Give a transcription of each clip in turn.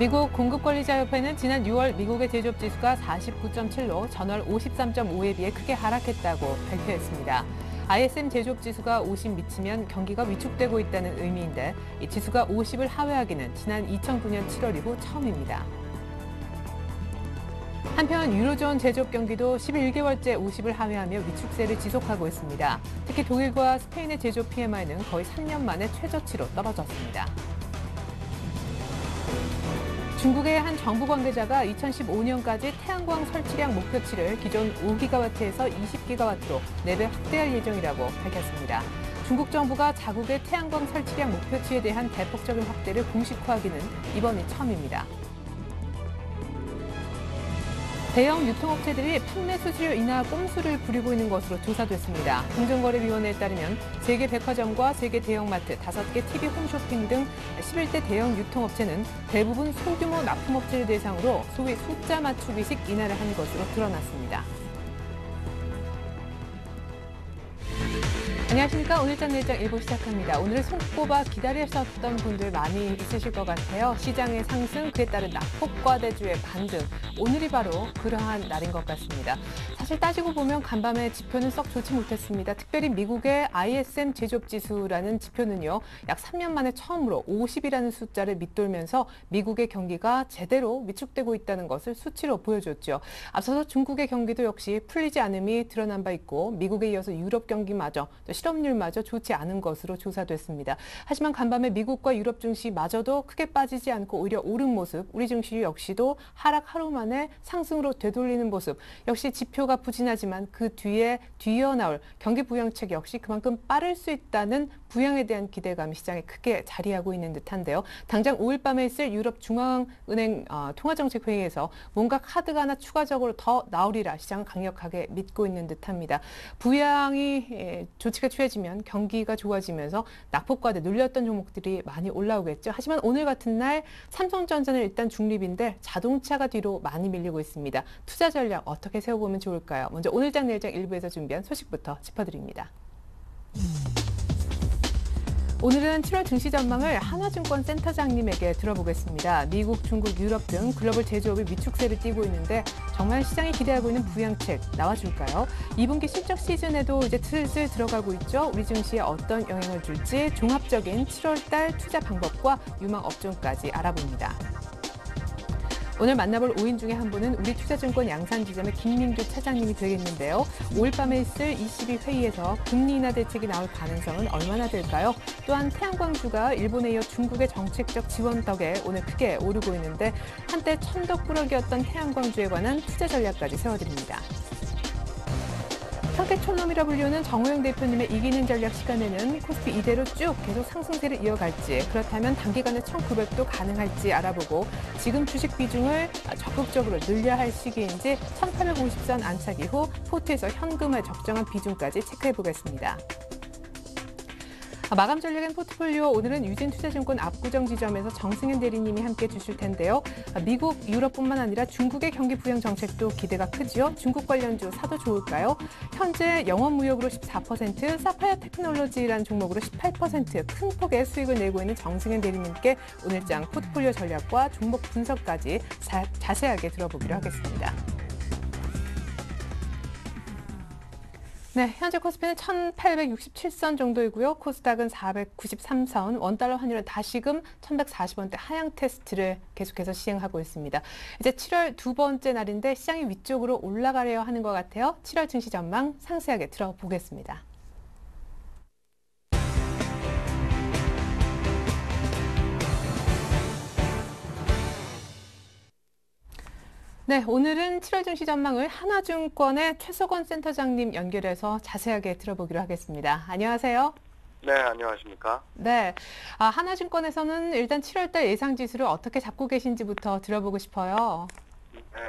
미국 공급관리자협회는 지난 6월 미국의 제조업 지수가 49.7로 전월 53.5에 비해 크게 하락했다고 발표했습니다. ISM 제조업 지수가 50 미치면 경기가 위축되고 있다는 의미인데 이 지수가 50을 하회하기는 지난 2009년 7월 이후 처음입니다. 한편 유로존 제조업 경기도 11개월째 50을 하회하며 위축세를 지속하고 있습니다. 특히 독일과 스페인의 제조업 PMI는 거의 3년 만에 최저치로 떨어졌습니다. 중국의 한 정부 관계자가 2015년까지 태양광 설치량 목표치를 기존 5기가와트에서 20기가와트로 4배 확대할 예정이라고 밝혔습니다. 중국 정부가 자국의 태양광 설치량 목표치에 대한 대폭적인 확대를 공식화하기는 이번이 처음입니다. 대형 유통업체들이 판매 수수료 인하 꼼수를 부리고 있는 것으로 조사됐습니다. 공정거래위원회에 따르면 세계 백화점과 세계 대형마트, 5개 TV 홈쇼핑 등 11대 대형 유통업체는 대부분 소규모 납품업체를 대상으로 소위 숫자 맞추기식 인하를 한 것으로 드러났습니다. 안녕하십니까. 오늘장 내일장 1부 시작합니다. 오늘은 손꼽아 기다리셨던 분들 많이 있으실 것 같아요. 시장의 상승, 그에 따른 낙폭과대주의 반등. 오늘이 바로 그러한 날인 것 같습니다. 사실 따지고 보면 간밤에 지표는 썩 좋지 못했습니다. 특별히 미국의 ISM 제조업지수라는 지표는요. 약 3년 만에 처음으로 50이라는 숫자를 밑돌면서 미국의 경기가 제대로 위축되고 있다는 것을 수치로 보여줬죠. 앞서서 중국의 경기도 역시 풀리지 않음이 드러난 바 있고 미국에 이어서 유럽 경기마저 또 실업률마저 좋지 않은 것으로 조사됐습니다. 하지만 간밤에 미국과 유럽 증시마저도 크게 빠지지 않고 오히려 오른 모습, 우리 증시 역시도 하락 하루 만에 상승으로 되돌리는 모습, 역시 지표가 부진하지만 그 뒤에 뒤이어나올 경기 부양책 역시 그만큼 빠를 수 있다는 부양에 대한 기대감이 시장에 크게 자리하고 있는 듯한데요. 당장 5일 밤에 있을 유럽 중앙은행 통화정책회의에서 뭔가 카드가 하나 추가적으로 더 나오리라 시장은 강력하게 믿고 있는 듯합니다. 부양이 조치가 취해지면 경기가 좋아지면서 낙폭과대 눌렸던 종목들이 많이 올라오겠죠. 하지만 오늘 같은 날 삼성전자는 일단 중립인데 자동차가 뒤로 많이 밀리고 있습니다. 투자 전략 어떻게 세워보면 좋을까요? 먼저 오늘장 내일장 일부에서 준비한 소식부터 짚어드립니다. 오늘은 7월 증시 전망을 한화증권 센터장님에게 들어보겠습니다. 미국, 중국, 유럽 등 글로벌 제조업이 위축세를 띠고 있는데 정말 시장이 기대하고 있는 부양책 나와줄까요? 2분기 실적 시즌에도 이제 슬슬 들어가고 있죠. 우리 증시에 어떤 영향을 줄지 종합적인 7월 달 투자 방법과 유망 업종까지 알아봅니다. 오늘 만나볼 5인 중에 한 분은 우리투자증권 양산지점의 김민규 차장님이 되겠는데요. 5일 밤에 있을 ECB 회의에서 금리 인하 대책이 나올 가능성은 얼마나 될까요? 또한 태양광주가 일본에 이어 중국의 정책적 지원 덕에 오늘 크게 오르고 있는데 한때 천덕꾸러기였던 태양광주에 관한 투자 전략까지 세워드립니다. 선택촌놈이라 불리우는 정호영 대표님의 이기는 전략 시간에는 코스피 이대로 쭉 계속 상승세를 이어갈지, 그렇다면 단기간에 1900도 가능할지 알아보고 지금 주식 비중을 적극적으로 늘려야 할 시기인지 1850선 안착 이후 포트에서 현금의 적정한 비중까지 체크해보겠습니다. 마감 전략엔 포트폴리오, 오늘은 유진투자증권 압구정 지점에서 정승현 대리님이 함께 주실 텐데요. 미국, 유럽뿐만 아니라 중국의 경기 부양 정책도 기대가 크지요. 중국 관련주 사도 좋을까요? 현재 영업무역으로 14%, 사파이어 테크놀로지라는 종목으로 18% 큰 폭의 수익을 내고 있는 정승현 대리님께 오늘장 포트폴리오 전략과 종목 분석까지 자세하게 들어보기로 하겠습니다. 네, 현재 코스피는 1867선 정도이고요. 코스닥은 493선, 원달러 환율은 다시금 1140원대 하향 테스트를 계속해서 시행하고 있습니다. 이제 7월 두 번째 날인데 시장이 위쪽으로 올라가려 하는 것 같아요. 7월 증시 전망 상세하게 들어보겠습니다. 네, 오늘은 7월 증시 전망을 한화증권의 최석원 센터장님 연결해서 자세하게 들어보기로 하겠습니다. 안녕하세요. 네, 안녕하십니까? 네, 한화증권에서는 일단 7월 달 예상 지수를 어떻게 잡고 계신지부터 들어보고 싶어요. 네,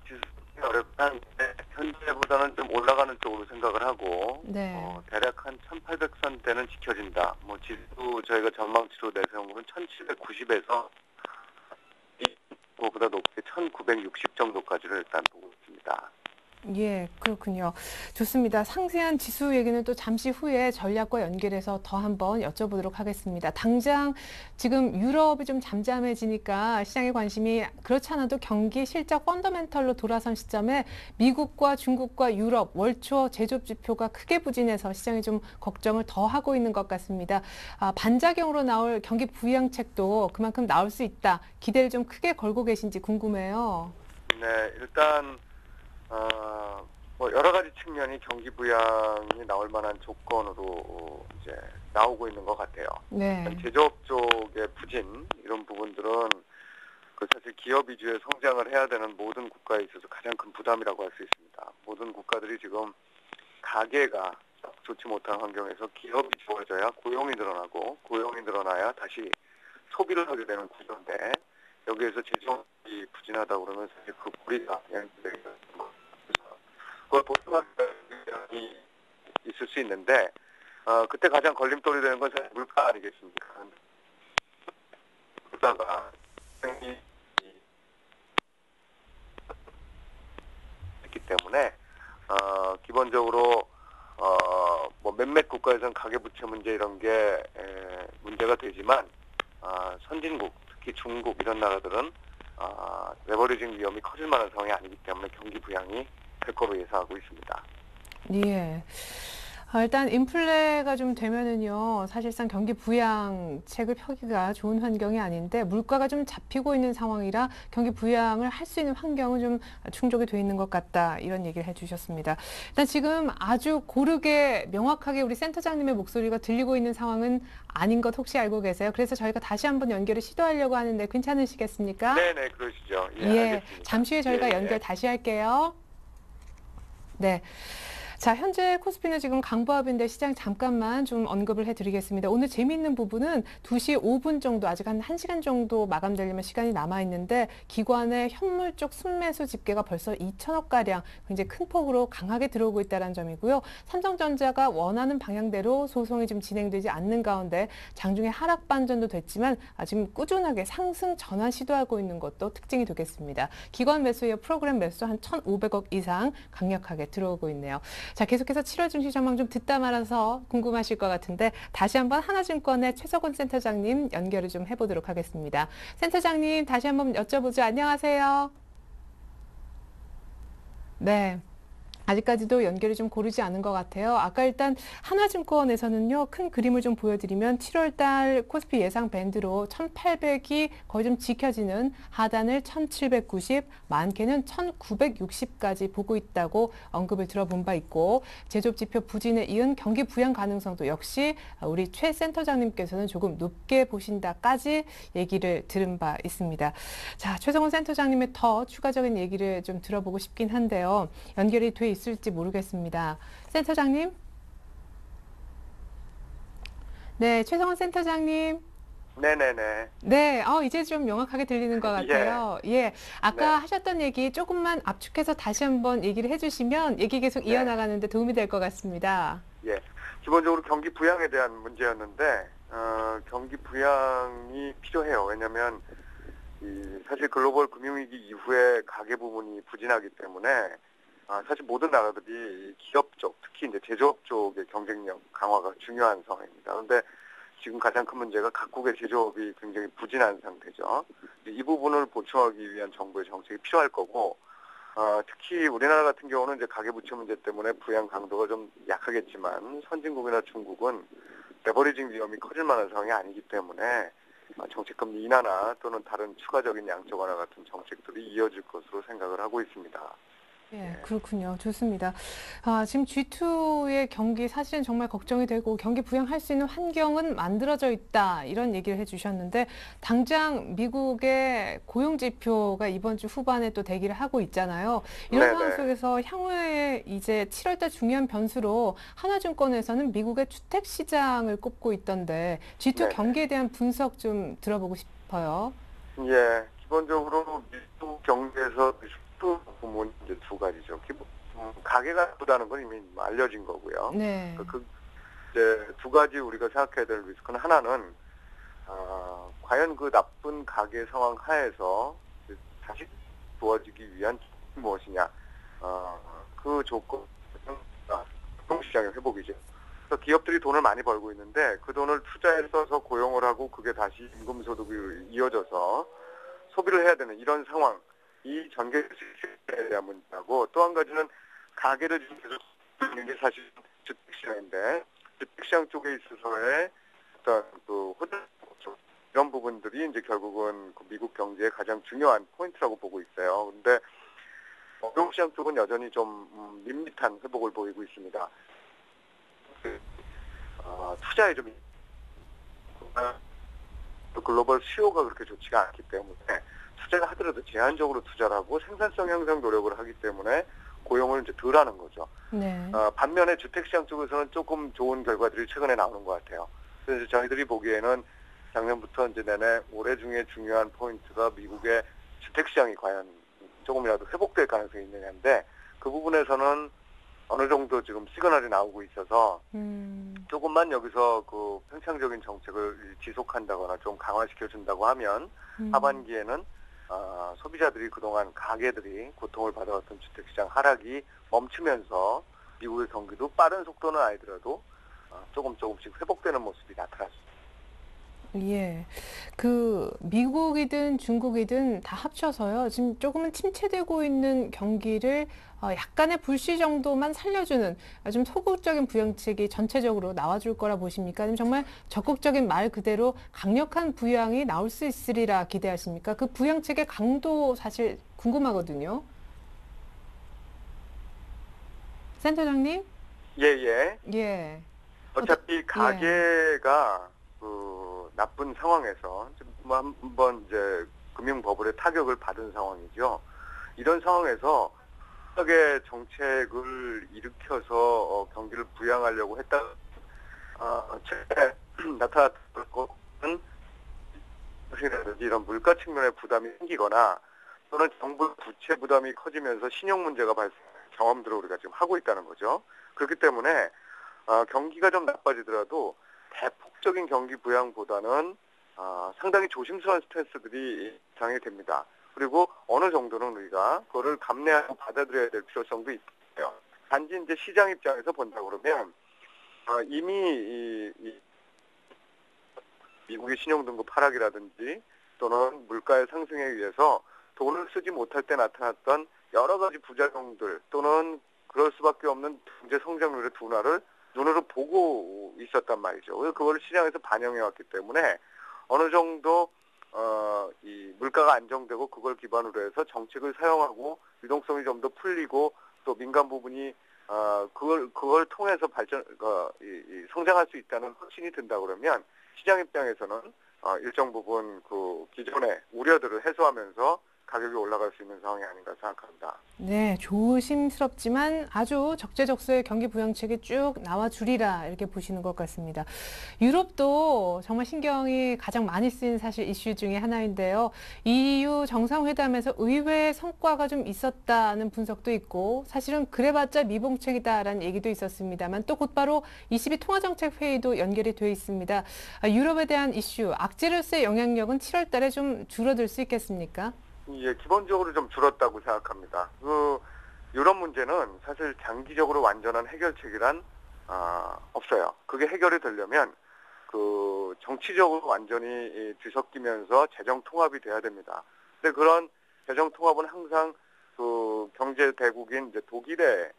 지수는 어렵다는데 현재보다는 좀 올라가는 쪽으로 생각을 하고, 네. 대략 한 1800선대는 지켜진다. 지수 저희가 전망치로 내세운 거는 1790에서 그보다 높게 1960 정도까지를 일단 보고 있습니다. 예, 그렇군요. 좋습니다. 상세한 지수 얘기는 또 잠시 후에 전략과 연결해서 더 한번 여쭤보도록 하겠습니다. 당장 지금 유럽이 좀 잠잠해지니까 시장의 관심이 그렇지 않아도 경기 실적 펀더멘털로 돌아선 시점에 미국과 중국과 유럽 월초 제조업 지표가 크게 부진해서 시장이 좀 걱정을 더 하고 있는 것 같습니다. 반작용으로 나올 경기 부양책도 그만큼 나올 수 있다. 기대를 좀 크게 걸고 계신지 궁금해요. 네, 일단 뭐 여러 가지 측면이 경기 부양이 나올 만한 조건으로 이제 나오고 있는 것 같아요. 네. 제조업 쪽의 부진 이런 부분들은 그 사실 기업 위주의 성장을 해야 되는 모든 국가에 있어서 가장 큰 부담이라고 할 수 있습니다. 모든 국가들이 지금 가계가 좋지 못한 환경에서 기업이 좋아져야 고용이 늘어나고 고용이 늘어나야 다시 소비를 하게 되는 구조인데 여기에서 제조업이 부진하다 그러면 사실 그 고리가 연결되는 그걸 보충하기 있을 수 있는데 그때 가장 걸림돌이 되는 건 사실 물가 아니겠습니까? 물가가 있기 때문에 기본적으로 뭐 몇몇 국가에서는 가계부채 문제 이런 게 문제가 되지만 선진국 특히 중국 이런 나라들은 레버리징 위험이 커질 만한 상황이 아니기 때문에 경기 부양이 될 거로 예상하고 있습니다. 예. 일단 인플레가 좀 되면은요, 사실상 경기 부양책을 펴기가 좋은 환경이 아닌데 물가가 좀 잡히고 있는 상황이라 경기 부양을 할 수 있는 환경은 좀 충족이 돼 있는 것 같다. 이런 얘기를 해주셨습니다. 일단 지금 아주 고르게 명확하게 우리 센터장님의 목소리가 들리고 있는 상황은 아닌 것 혹시 알고 계세요? 그래서 저희가 다시 한번 연결을 시도하려고 하는데 괜찮으시겠습니까? 네네, 그러시죠. 예, 예, 알겠습니다. 잠시 후에 저희가 예, 연결 예. 다시 할게요. 네. 자, 현재 코스피는 지금 강보합인데 시장 잠깐만 좀 언급을 해드리겠습니다. 오늘 재미있는 부분은 2시 5분 정도, 아직 한 1시간 정도 마감되려면 시간이 남아있는데 기관의 현물 쪽 순매수 집계가 벌써 2천억가량 굉장히 큰 폭으로 강하게 들어오고 있다는 점이고요. 삼성전자가 원하는 방향대로 소송이 좀 진행되지 않는 가운데 장중에 하락 반전도 됐지만 지금 꾸준하게 상승 전환 시도하고 있는 것도 특징이 되겠습니다. 기관 매수 이후 프로그램 매수 한 1,500억 이상 강력하게 들어오고 있네요. 자, 계속해서 7월 증시 전망 좀 듣다 말아서 궁금하실 것 같은데 다시 한번 하나증권의 최석원 센터장님 연결을 좀 해보도록 하겠습니다. 센터장님 다시 한번 여쭤보죠. 안녕하세요. 네. 아직까지도 연결이 좀 고르지 않은 것 같아요. 아까 일단 하나증권에서는요, 큰 그림을 좀 보여드리면 7월 달 코스피 예상 밴드로 1,800이 거의 좀 지켜지는 하단을 1,790, 많게는 1,960까지 보고 있다고 언급을 들어본 바 있고, 제조업 지표 부진에 이은 경기 부양 가능성도 역시 우리 최 센터장님께서는 조금 높게 보신다까지 얘기를 들은 바 있습니다. 자, 최성원 센터장님의 더 추가적인 얘기를 좀 들어보고 싶긴 한데요. 연결이 돼 있을지 모르겠습니다. 센터장님? 네, 최성원 센터장님. 네네네. 네, 이제 좀 명확하게 들리는 것 같아요. 예, 아까 네. 하셨던 얘기 조금만 압축해서 다시 한번 얘기를 해주시면 얘기 계속 네. 이어나가는데 도움이 될 것 같습니다. 예. 기본적으로 경기 부양에 대한 문제였는데, 경기 부양이 필요해요. 왜냐면, 사실 글로벌 금융위기 이후에 가계 부문이 부진하기 때문에, 사실 모든 나라들이 기업 쪽, 특히 이제 제조업 쪽의 경쟁력 강화가 중요한 상황입니다. 그런데 지금 가장 큰 문제가 각국의 제조업이 굉장히 부진한 상태죠. 이 부분을 보충하기 위한 정부의 정책이 필요할 거고, 특히 우리나라 같은 경우는 이제 가계부채 문제 때문에 부양 강도가 좀 약하겠지만 선진국이나 중국은 레버리징 위험이 커질 만한 상황이 아니기 때문에 정책금리 인하나 또는 다른 추가적인 양적 완화 같은 정책들이 이어질 것으로 생각을 하고 있습니다. 예, 그렇군요. 좋습니다. 지금 G2의 경기 사실은 정말 걱정이 되고 경기 부양할 수 있는 환경은 만들어져 있다. 이런 얘기를 해주셨는데 당장 미국의 고용지표가 이번 주 후반에 또 대기를 하고 있잖아요. 이런 네네. 상황 속에서 향후에 이제 7월달 중요한 변수로 하나증권에서는 미국의 주택시장을 꼽고 있던데 G2 네네. 경기에 대한 분석 좀 들어보고 싶어요. 예, 기본적으로 미국 경제에서 리스크 부문이 이제 두 가지죠. 가계가 나쁘다는 건 이미 알려진 거고요. 네. 이제 두 가지 우리가 생각해야 될 리스크는 하나는 과연 그 나쁜 가계 상황 하에서 다시 도와주기 위한 무엇이냐. 그 조건, 유동시장의 회복이죠. 그래서 기업들이 돈을 많이 벌고 있는데 그 돈을 투자에 써서 고용을 하고 그게 다시 임금 소득이 이어져서 소비를 해야 되는 이런 상황, 이 전개 시스템에 대한 문제하고, 또 한 가지는 가계를 지금 계속 있는 게 사실 주택시장인데, 주택시장 쪽에 있어서의 어떤 그 호재, 이런 부분들이 이제 결국은 그 미국 경제의 가장 중요한 포인트라고 보고 있어요. 근데 유동시장 쪽은 여전히 좀 밋밋한 회복을 보이고 있습니다. 투자에 좀 글로벌 수요가 그렇게 좋지가 않기 때문에 투자를 하더라도 제한적으로 투자를 하고 생산성 향상 노력을 하기 때문에 고용을 이제 덜 하는 거죠. 네. 반면에 주택시장 쪽에서는 조금 좋은 결과들이 최근에 나오는 것 같아요. 그래서 저희들이 보기에는 작년부터 이제 내내 올해 중에 중요한 포인트가 미국의 주택시장이 과연 조금이라도 회복될 가능성이 있느냐인데, 그 부분에서는 어느 정도 지금 시그널이 나오고 있어서 조금만 여기서 그 평창적인 정책을 지속한다거나 좀 강화시켜준다고 하면 하반기에는 소비자들이 그동안 가게들이 고통을 받아왔던 주택시장 하락이 멈추면서 미국의 경기도 빠른 속도는 아니더라도 조금씩 회복되는 모습이 나타났습니다. 예. 그 미국이든 중국이든 다 합쳐서요. 지금 조금은 침체되고 있는 경기를 약간의 불씨 정도만 살려주는 좀 소극적인 부양책이 전체적으로 나와줄 거라 보십니까? 아니면 정말 적극적인 말 그대로 강력한 부양이 나올 수 있으리라 기대하십니까? 그 부양책의 강도 사실 궁금하거든요. 센터장님? 예. 예. 어차피 예. 가계가 나쁜 상황에서 뭐 한번 이제 금융 버블의 타격을 받은 상황이죠. 이런 상황에서 가계 정책을 일으켜서 경기를 부양하려고 했다. 최근에 나타났던 것은 이런 물가 측면의 부담이 생기거나 또는 정부 부채 부담이 커지면서 신용 문제가 발생하는 경험들을 우리가 지금 하고 있다는 거죠. 그렇기 때문에 경기가 좀 나빠지더라도 대폭적인 경기 부양보다는 상당히 조심스러운 스탠스들이 예상이 됩니다. 그리고 어느 정도는 우리가 그거를 감내하고 받아들여야 될 필요성도 있어요. 단지 이제 시장 입장에서 본다 그러면 이미 미국의 신용등급 하락이라든지 또는 물가의 상승에 의해서 돈을 쓰지 못할 때 나타났던 여러 가지 부작용들 또는 그럴 수밖에 없는 경제 성장률의 둔화를 눈으로 보고 있었단 말이죠. 그걸 시장에서 반영해 왔기 때문에 어느 정도 이 물가가 안정되고 그걸 기반으로 해서 정책을 사용하고 유동성이 좀 더 풀리고 또 민간 부분이 그걸 통해서 성장할 수 있다는 확신이 든다 그러면 시장 입장에서는 일정 부분 그 기존의 우려들을 해소하면서 가격이 올라갈 수 있는 상황이 아닌가 생각합니다. 네, 조심스럽지만 아주 적재적소의 경기 부양책이 쭉 나와주리라 이렇게 보시는 것 같습니다. 유럽도 정말 신경이 가장 많이 쓰인 사실 이슈 중에 하나인데요. EU 정상회담에서 의외의 성과가 좀 있었다는 분석도 있고 사실은 그래봤자 미봉책이다라는 얘기도 있었습니다만 또 곧바로 22 통화정책 회의도 연결이 돼 있습니다. 유럽에 대한 이슈, 악재로서의 영향력은 7월 달에 좀 줄어들 수 있겠습니까? 예, 기본적으로 좀 줄었다고 생각합니다. 유럽 문제는 사실 장기적으로 완전한 해결책이란 없어요. 그게 해결이 되려면 그 정치적으로 완전히 뒤섞이면서 재정 통합이 돼야 됩니다. 근데 그런 재정 통합은 항상 그 경제 대국인 이제 독일의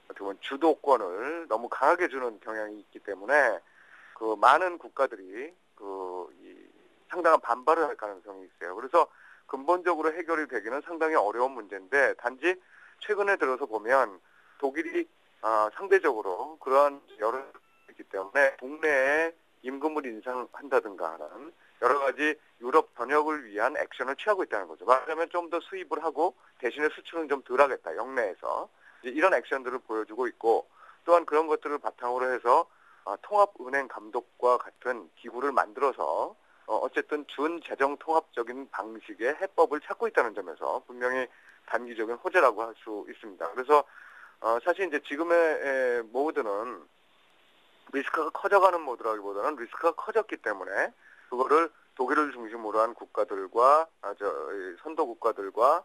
어떻게 보면 주도권을 너무 강하게 주는 경향이 있기 때문에 그 많은 국가들이 상당한 반발을 할 가능성이 있어요. 그래서 근본적으로 해결이 되기는 상당히 어려운 문제인데 단지 최근에 들어서 보면 독일이 상대적으로 그러한 여론이 있기 때문에 국내에 임금을 인상한다든가 하는 여러 가지 유럽 전역을 위한 액션을 취하고 있다는 거죠. 말하자면 좀 더 수입을 하고 대신에 수출은 좀 덜 하겠다. 역내에서. 이런 액션들을 보여주고 있고 또한 그런 것들을 바탕으로 해서 통합은행 감독과 같은 기구를 만들어서 어쨌든 준재정 통합적인 방식의 해법을 찾고 있다는 점에서 분명히 단기적인 호재라고 할 수 있습니다. 그래서 사실 이제 지금의 모드는 리스크가 커져가는 모드라기보다는 리스크가 커졌기 때문에 그거를 독일을 중심으로 한 국가들과 선도 국가들과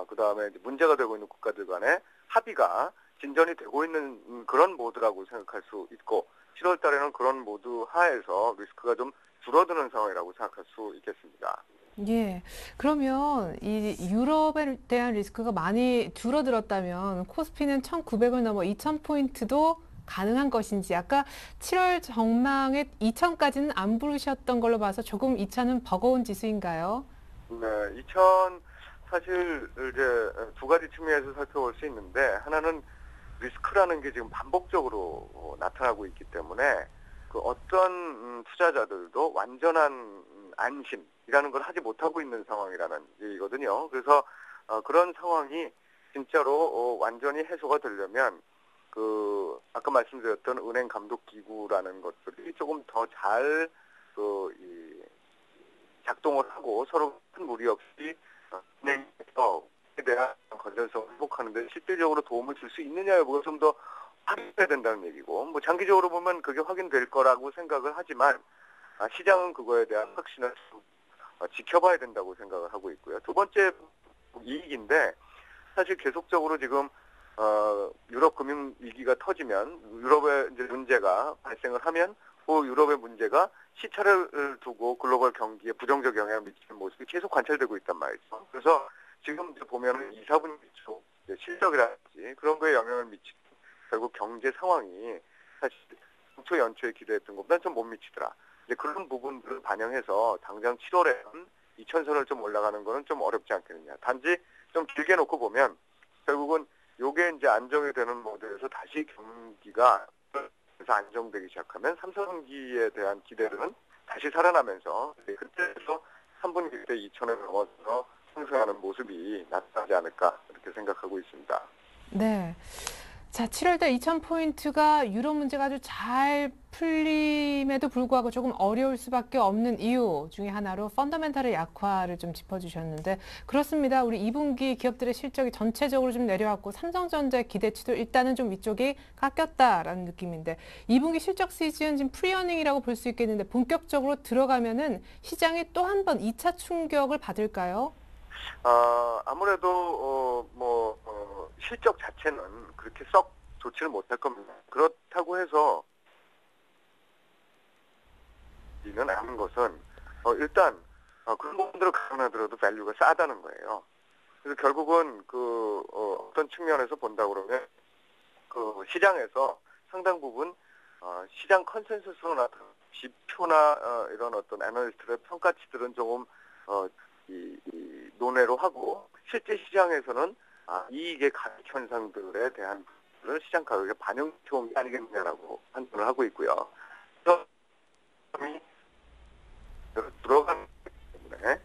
그다음에 문제가 되고 있는 국가들 간에 합의가 진전이 되고 있는 그런 모드라고 생각할 수 있고 7월 달에는 그런 모드 하에서 리스크가 좀 줄어드는 상황이라고 생각할 수 있겠습니다. 예. 그러면 이 유럽에 대한 리스크가 많이 줄어들었다면 코스피는 1,900을 넘어 2,000포인트도 가능한 것인지 아까 7월 전망에 2,000까지는 안 부르셨던 걸로 봐서 조금 2,000은 버거운 지수인가요? 네, 2000 사실 이제 두 가지 측면에서 살펴볼 수 있는데 하나는 리스크라는 게 지금 반복적으로 나타나고 있기 때문에 그 어떤 투자자들도 완전한 안심이라는 걸 하지 못하고 있는 상황이라는 얘기거든요. 그래서 그런 상황이 진짜로 완전히 해소가 되려면 그 아까 말씀드렸던 은행 감독 기구라는 것들이 조금 더 잘 작동을 하고 서로 큰 무리 없이 은행에서 에 대한 건전성을 회복하는데 실질적으로 도움을 줄 수 있느냐 여부가 좀 더 확인해야 된다는 얘기고 뭐 장기적으로 보면 그게 확인될 거라고 생각을 하지만 시장은 그거에 대한 확신을 좀 지켜봐야 된다고 생각을 하고 있고요. 두 번째 이익인데 사실 계속적으로 지금 유럽 금융 위기가 터지면 유럽에 이제 문제가 발생을 하면 그 유럽의 문제가 시차를 두고 글로벌 경기에 부정적 영향을 미치는 모습이 계속 관찰되고 있단 말이죠. 그래서 지금 이제 보면은 2, 4분기 초 실적이라든지 그런 거에 영향을 미치고 결국 경제 상황이 사실 초 연초에 기대했던 것보다는 좀 못 미치더라. 이제 그런 부분들을 반영해서 당장 7월에는 2천선을 좀 올라가는 거는 좀 어렵지 않겠느냐. 단지 좀 길게 놓고 보면 결국은 요게 이제 안정이 되는 모드에서 다시 경기가 그래서 안정되기 시작하면 3, 4분기에 대한 기대는 다시 살아나면서 그때부터 3분기 때 2천을 넘어서 상승하는 모습이 나타나지 않을까 이렇게 생각하고 있습니다. 네. 자, 7월달 2,000포인트가 유럽 문제가 아주 잘 풀림에도 불구하고 조금 어려울 수밖에 없는 이유 중에 하나로 펀더멘탈의 약화를 좀 짚어주셨는데 그렇습니다. 우리 2분기 기업들의 실적이 전체적으로 좀 내려왔고 삼성전자의 기대치도 일단은 좀 위쪽이 깎였다라는 느낌인데 2분기 실적 시즌 지금 프리어닝이라고 볼 수 있겠는데 본격적으로 들어가면은 시장이 또 한 번 2차 충격을 받을까요? 아무래도 실적 자체는 그렇게 썩 좋지는 못할 겁니다. 그렇다고 해서 이는 아닌 것은 일단 그런 부분들을 감안하더라도 밸류가 싸다는 거예요. 그래서 결국은 어떤 측면에서 본다 그러면 그 시장에서 상당 부분 시장 컨센서스로 나타난 지표나 이런 어떤 애널리스트의 평가치들은 조금 이 논외로 하고 실제 시장에서는 이익의 가격 현상들에 대한 부분을 시장 가격에 반영해온 게 아니겠느냐라고 판단을 하고 있고요. 그래서 들어간 때문에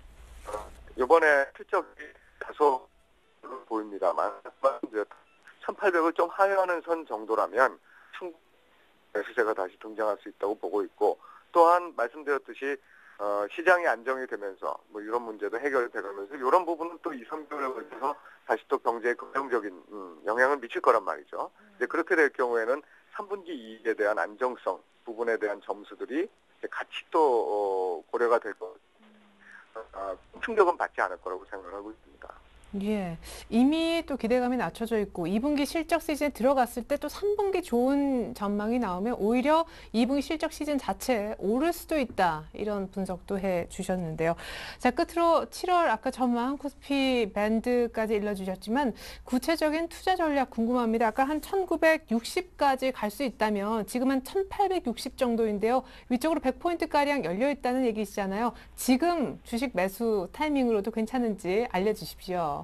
이번에 실적이 다소 보입니다만 1,800을 좀 하회하는 선 정도라면 충분히 매수세가 다시 등장할 수 있다고 보고 있고 또한 말씀드렸듯이 시장이 안정이 되면서 뭐 이런 문제도 해결돼가면서 이런 부분은 또 2, 3개월에 걸쳐서 다시 또 경제에 긍정적인 영향을 미칠 거란 말이죠. 이제 그렇게 될 경우에는 3분기 이익에 대한 안정성 부분에 대한 점수들이 이제 같이 또 고려가 될 거. 충격은 받지 않을 거라고 생각을 하고 있습니다. 예. 이미 또 기대감이 낮춰져 있고 2분기 실적 시즌에 들어갔을 때 또 3분기 좋은 전망이 나오면 오히려 2분기 실적 시즌 자체에 오를 수도 있다. 이런 분석도 해 주셨는데요. 자, 끝으로 7월 아까 전망 코스피 밴드까지 일러주셨지만 구체적인 투자 전략 궁금합니다. 아까 한 1960까지 갈 수 있다면 지금은 1860 정도인데요. 위쪽으로 100포인트가량 열려 있다는 얘기시잖아요. 지금 주식 매수 타이밍으로도 괜찮은지 알려주십시오.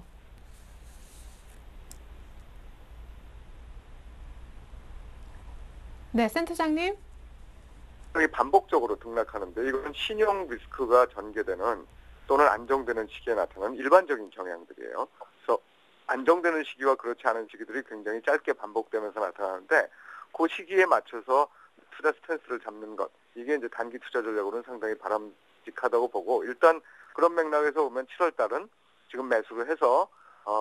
네, 센터장님. 이 반복적으로 등락하는데 이건 신용 리스크가 전개되는 또는 안정되는 시기에 나타나는 일반적인 경향들이에요. 그래서 안정되는 시기와 그렇지 않은 시기들이 굉장히 짧게 반복되면서 나타나는데 그 시기에 맞춰서 투자 스탠스를 잡는 것 이게 이제 단기 투자 전략으로는 상당히 바람직하다고 보고 일단 그런 맥락에서 보면 7월 달은 지금 매수를 해서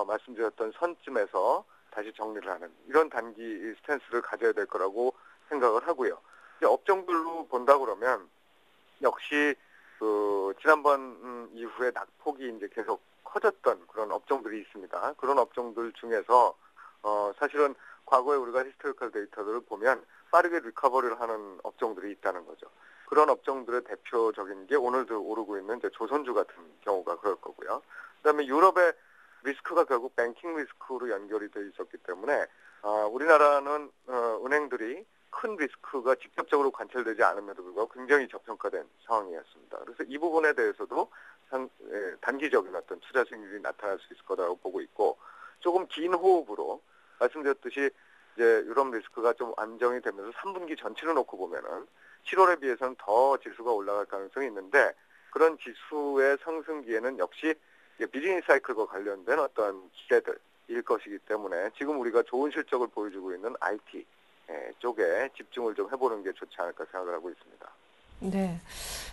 말씀드렸던 선쯤에서 다시 정리를 하는 이런 단기 스탠스를 가져야 될 거라고 생각을 하고요. 이제 업종별로 본다 그러면 역시 그 지난번 이후에 낙폭이 이제 계속 커졌던 그런 업종들이 있습니다. 그런 업종들 중에서 사실은 과거에 우리가 히스토리컬 데이터들을 보면 빠르게 리커버리를 하는 업종들이 있다는 거죠. 그런 업종들의 대표적인 게 오늘도 오르고 있는 이제 조선주 같은 경우가 그럴 거고요. 그다음에 유럽의 리스크가 결국 뱅킹 리스크로 연결이 돼 있었기 때문에 우리나라는 은행들이 큰 리스크가 직접적으로 관철되지 않음에도 불구하고 굉장히 저평가된 상황이었습니다. 그래서 이 부분에 대해서도 단기적인 어떤 투자 수익률이 나타날 수 있을 거라고 보고 있고, 조금 긴 호흡으로 말씀드렸듯이 이제 유럽 리스크가 좀 안정이 되면서 3분기 전체를 놓고 보면은 7월에 비해서는 더 지수가 올라갈 가능성이 있는데, 그런 지수의 상승기에는 역시 비즈니스 사이클과 관련된 어떤 기대들일 것이기 때문에 지금 우리가 좋은 실적을 보여주고 있는 IT 쪽에 집중을 좀 해보는 게 좋지 않을까 생각을 하고 있습니다. 네.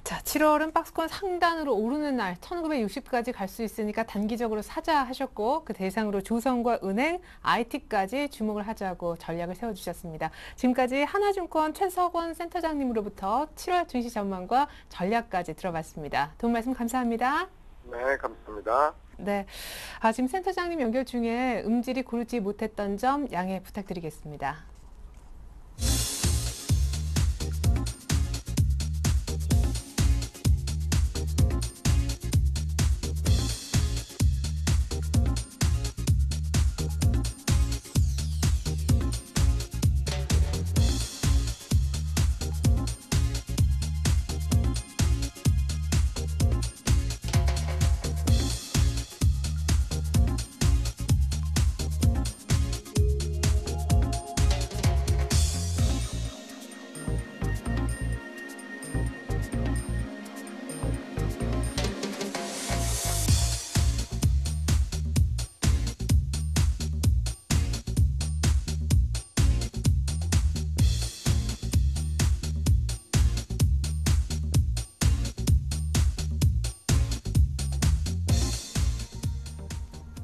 자, 7월은 박스권 상단으로 오르는 날 1960까지 갈 수 있으니까 단기적으로 사자 하셨고, 그 대상으로 조선과 은행, IT까지 주목을 하자고 전략을 세워주셨습니다. 지금까지 하나증권 최석원 센터장님으로부터 7월 증시 전망과 전략까지 들어봤습니다. 도움 말씀 감사합니다. 네, 감사합니다. 네. 지금 센터장님 연결 중에 음질이 고르지 못했던 점 양해 부탁드리겠습니다.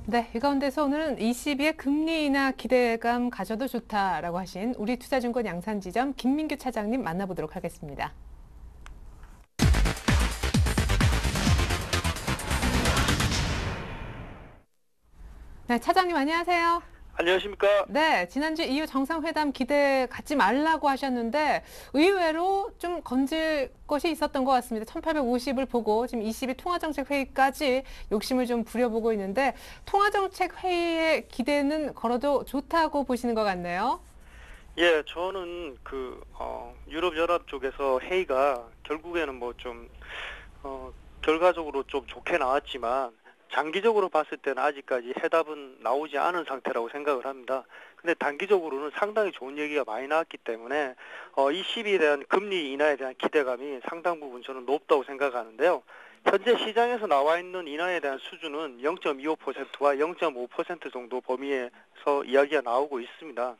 네, 이 가운데서 오늘은 22의 금리 인하 기대감 가져도 좋다라고 하신 우리투자증권 양산지점 김민규 차장님 만나보도록 하겠습니다. 네, 차장님 안녕하세요. 안녕하십니까? 네, 지난주 EU 정상회담 기대 갖지 말라고 하셨는데 의외로 좀 건질 것이 있었던 것 같습니다. 1850을 보고 지금 22 통화정책회의까지 욕심을 좀 부려보고 있는데 통화정책회의의 기대는 걸어도 좋다고 보시는 것 같네요. 예, 저는 유럽연합 쪽에서 회의가 결국에는 결과적으로 좀 좋게 나왔지만 장기적으로 봤을 때는 아직까지 해답은 나오지 않은 상태라고 생각을 합니다. 근데 단기적으로는 상당히 좋은 얘기가 많이 나왔기 때문에 이 시비에 대한 금리 인하에 대한 기대감이 상당 부분 저는 높다고 생각하는데요. 현재 시장에서 나와 있는 인하에 대한 수준은 0.25%와 0.5% 정도 범위에서 이야기가 나오고 있습니다.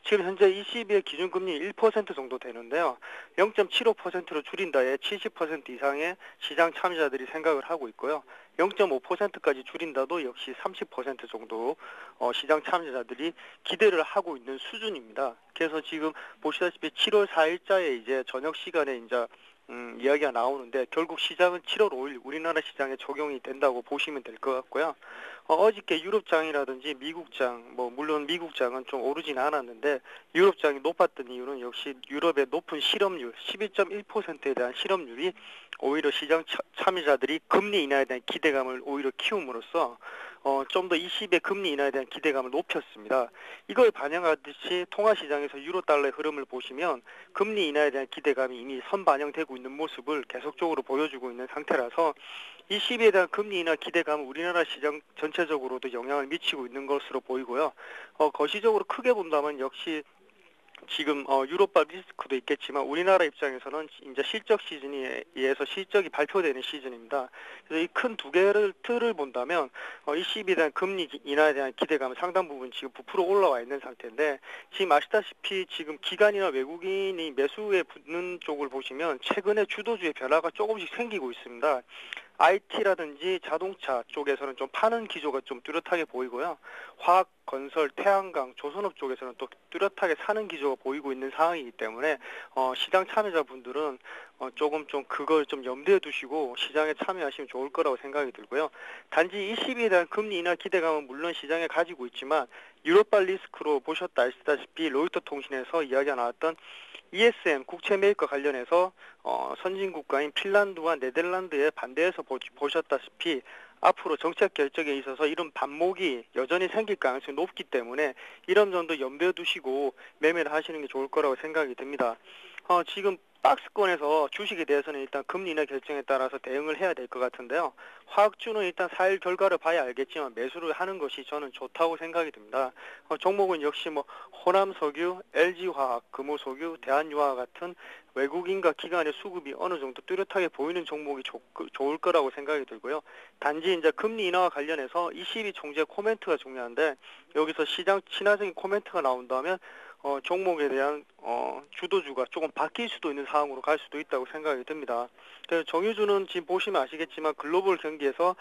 지금 현재 ECB의 기준금리 1% 정도 되는데요. 0.75%로 줄인다에 70% 이상의 시장 참여자들이 생각을 하고 있고요. 0.5%까지 줄인다도 역시 30% 정도 시장 참여자들이 기대를 하고 있는 수준입니다. 그래서 지금 보시다시피 7월 4일자에 이제 저녁 시간에 이제 이야기가 나오는데 결국 시장은 7월 5일 우리나라 시장에 적용이 된다고 보시면 될 것 같고요. 어저께 유럽장이라든지 미국장, 물론 미국장은 좀 오르진 않았는데 유럽장이 높았던 이유는 역시 유럽의 높은 실업률, 11.1%에 대한 실업률이 오히려 시장 참여자들이 금리 인하에 대한 기대감을 오히려 키움으로써 좀 더 20의 금리 인하에 대한 기대감을 높였습니다. 이걸 반영하듯이 통화시장에서 유로달러의 흐름을 보시면 금리 인하에 대한 기대감이 이미 선반영되고 있는 모습을 계속적으로 보여주고 있는 상태라서 20에 대한 금리 인하 기대감은 우리나라 시장 전체적으로도 영향을 미치고 있는 것으로 보이고요. 거시적으로 크게 본다면 역시 지금 유로파 리스크도 있겠지만 우리나라 입장에서는 이제 실적 시즌에 의해서 실적이 발표되는 시즌입니다. 그래서 이 큰 두 개를 틀을 본다면 ECB에 대한 금리 인하에 대한 기대감은 상당 부분 지금 부풀어 올라와 있는 상태인데 지금 아시다시피 지금 기관이나 외국인이 매수에 붙는 쪽을 보시면 최근에 주도주의 변화가 조금씩 생기고 있습니다. IT라든지 자동차 쪽에서는 좀 파는 기조가 좀 뚜렷하게 보이고요. 화학, 건설, 태양광, 조선업 쪽에서는 또 뚜렷하게 사는 기조가 보이고 있는 상황이기 때문에 시장 참여자분들은 조금 좀 그걸 좀 염두에 두시고 시장에 참여하시면 좋을 거라고 생각이 들고요. 단지 20에 대한 금리 인하 기대감은 물론 시장에 가지고 있지만 유럽발 리스크로 보셨다 아시다시피 로이터 통신에서 이야기가 나왔던 ESM 국채 매입과 관련해서 선진 국가인 핀란드와 네덜란드에 반대해서 보셨다시피 앞으로 정책 결정에 있어서 이런 반목이 여전히 생길 가능성이 높기 때문에 이런 점도 염두에 두시고 매매를 하시는 게 좋을 거라고 생각이 듭니다. 지금 박스권에서 주식에 대해서는 일단 금리 인하 결정에 따라서 대응을 해야 될 것 같은데요. 화학주는 일단 4일 결과를 봐야 알겠지만 매수를 하는 것이 저는 좋다고 생각이 듭니다. 종목은 역시 뭐 호남석유, LG화학, 금호석유, 대한유화 같은 외국인과 기관의 수급이 어느 정도 뚜렷하게 보이는 종목이 좋을 거라고 생각이 들고요. 단지 이제 금리 인하와 관련해서 22 총재 코멘트가 중요한데 여기서 시장 친화적인 코멘트가 나온다면 종목에 대한 주도주가 조금 바뀔 수도 있는 상황으로 갈 수도 있다고 생각이 듭니다. 그래서 정유주는 지금 보시면 아시겠지만 글로벌 경기에서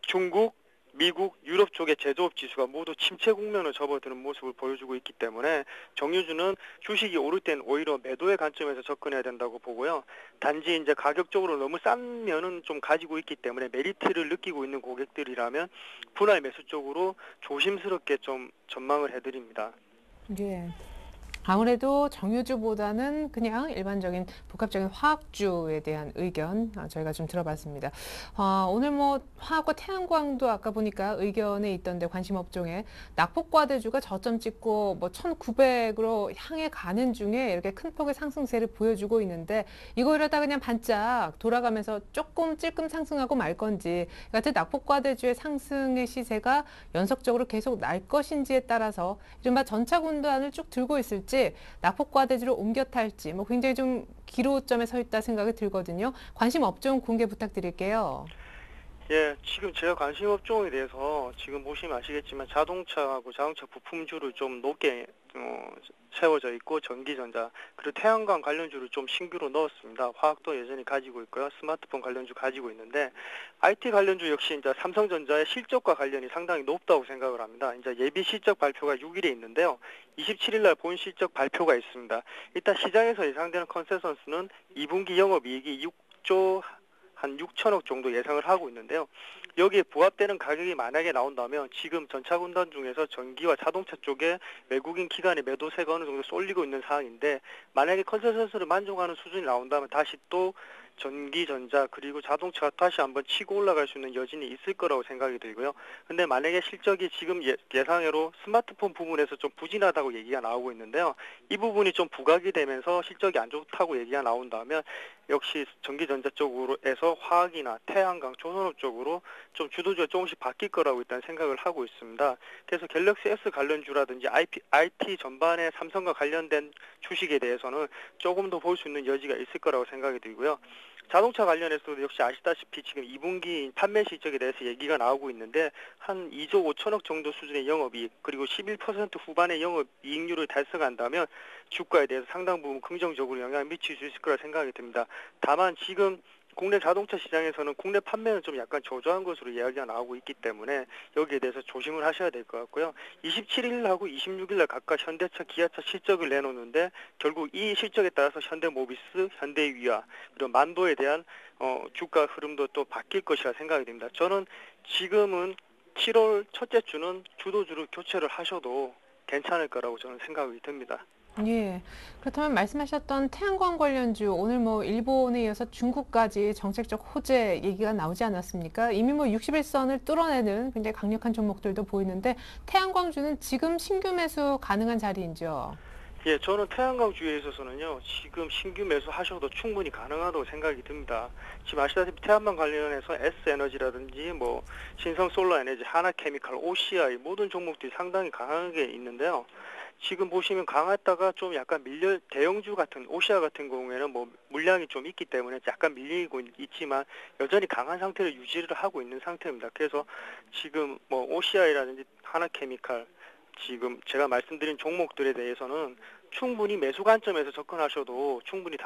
중국, 미국, 유럽 쪽의 제조업 지수가 모두 침체 국면을 접어드는 모습을 보여주고 있기 때문에 정유주는 주식이 오를 땐 오히려 매도의 관점에서 접근해야 된다고 보고요. 단지 이제 가격적으로 너무 싼 면은 좀 가지고 있기 때문에 메리트를 느끼고 있는 고객들이라면 분할 매수 쪽으로 조심스럽게 좀 전망을 해드립니다. 예. 아무래도 정유주보다는 그냥 일반적인 복합적인 화학주에 대한 의견 저희가 좀 들어봤습니다. 오늘 뭐 화학과 태양광도 아까 보니까 의견에 있던데 관심 업종에 낙폭과대주가 저점 찍고 뭐 1900으로 향해 가는 중에 이렇게 큰 폭의 상승세를 보여주고 있는데 이거 이러다 그냥 반짝 돌아가면서 조금 찔끔 상승하고 말 건지 같은 낙폭과대주의 상승의 시세가 연속적으로 계속 날 것인지에 따라서 이른바 전차군단을 쭉 들고 있을지 낙폭과대주로 옮겨 탈지 뭐 굉장히 좀 기로점에 서 있다 생각이 들거든요. 관심 업종 공개 부탁드릴게요. 예, 지금 제가 관심 업종에 대해서 지금 보시면 아시겠지만 자동차하고 자동차 부품주를 좀 높게 세워져 있고 전기전자 그리고 태양광 관련주를 좀 신규로 넣었습니다. 화학도 여전히 가지고 있고요. 스마트폰 관련주 가지고 있는데 IT 관련주 역시 이제 삼성전자의 실적과 관련이 상당히 높다고 생각을 합니다. 이제 예비 실적 발표가 6일에 있는데요. 27일 날 본 실적 발표가 있습니다. 일단 시장에서 예상되는 컨센서스는 2분기 영업이익이 6조 한 6천억 정도 예상을 하고 있는데요. 여기에 부합되는 가격이 만약에 나온다면 지금 전차군단 중에서 전기와 자동차 쪽에 외국인 기관의 매도세가 어느 정도 쏠리고 있는 상황인데 만약에 컨센서스를 만족하는 수준이 나온다면 다시 또 전기, 전자 그리고 자동차가 다시 한번 치고 올라갈 수 있는 여진이 있을 거라고 생각이 들고요. 근데 만약에 실적이 지금 예상외로 스마트폰 부분에서 좀 부진하다고 얘기가 나오고 있는데요. 이 부분이 좀 부각이 되면서 실적이 안 좋다고 얘기가 나온다면 역시 전기전자 쪽으로에서 화학이나 태양광, 조선업 쪽으로 좀 주도주가 조금씩 바뀔 거라고 일단 생각을 하고 있습니다. 그래서 갤럭시 S 관련주라든지 IT 전반의 삼성과 관련된 주식에 대해서는 조금 더 볼 수 있는 여지가 있을 거라고 생각이 들고요. 자동차 관련해서도 역시 아시다시피 지금 2분기 판매 실적에 대해서 얘기가 나오고 있는데 한 2조 5천억 정도 수준의 영업이익 그리고 11% 후반의 영업이익률을 달성한다면 주가에 대해서 상당 부분 긍정적으로 영향을 미칠 수 있을 거라 생각이 듭니다. 다만 지금 국내 자동차 시장에서는 국내 판매는 좀 약간 저조한 것으로 이야기가 나오고 있기 때문에 여기에 대해서 조심을 하셔야 될 것 같고요. 27일하고 26일날 각각 현대차, 기아차 실적을 내놓는데 결국 이 실적에 따라서 현대모비스, 현대위아 그리고 만도에 대한 주가 흐름도 또 바뀔 것이라 생각이 됩니다. 저는 지금은 7월 첫째 주는 주도주를 교체를 하셔도 괜찮을 거라고 저는 생각이 듭니다. 예. 그렇다면 말씀하셨던 태양광 관련주 오늘 뭐 일본에 이어서 중국까지 정책적 호재 얘기가 나오지 않았습니까? 이미 뭐 61선을 뚫어내는 굉장히 강력한 종목들도 보이는데 태양광주는 지금 신규 매수 가능한 자리인지요? 예, 저는 태양광 주에 있어서는요, 지금 신규 매수하셔도 충분히 가능하다고 생각이 듭니다. 지금 아시다시피 태양광 관련해서 S에너지라든지 뭐 신성솔라에너지, 하나케미칼, OCI 모든 종목들이 상당히 강하게 있는데요. 지금 보시면 강했다가 좀 약간 대형주 같은 OCI 같은 경우에는 뭐 물량이 좀 있기 때문에 약간 밀리고 있지만 여전히 강한 상태를 유지를 하고 있는 상태입니다. 그래서 지금 뭐 OCI라든지 하나케미칼 지금 제가 말씀드린 종목들에 대해서는 충분히 매수 관점에서 접근하셔도 충분히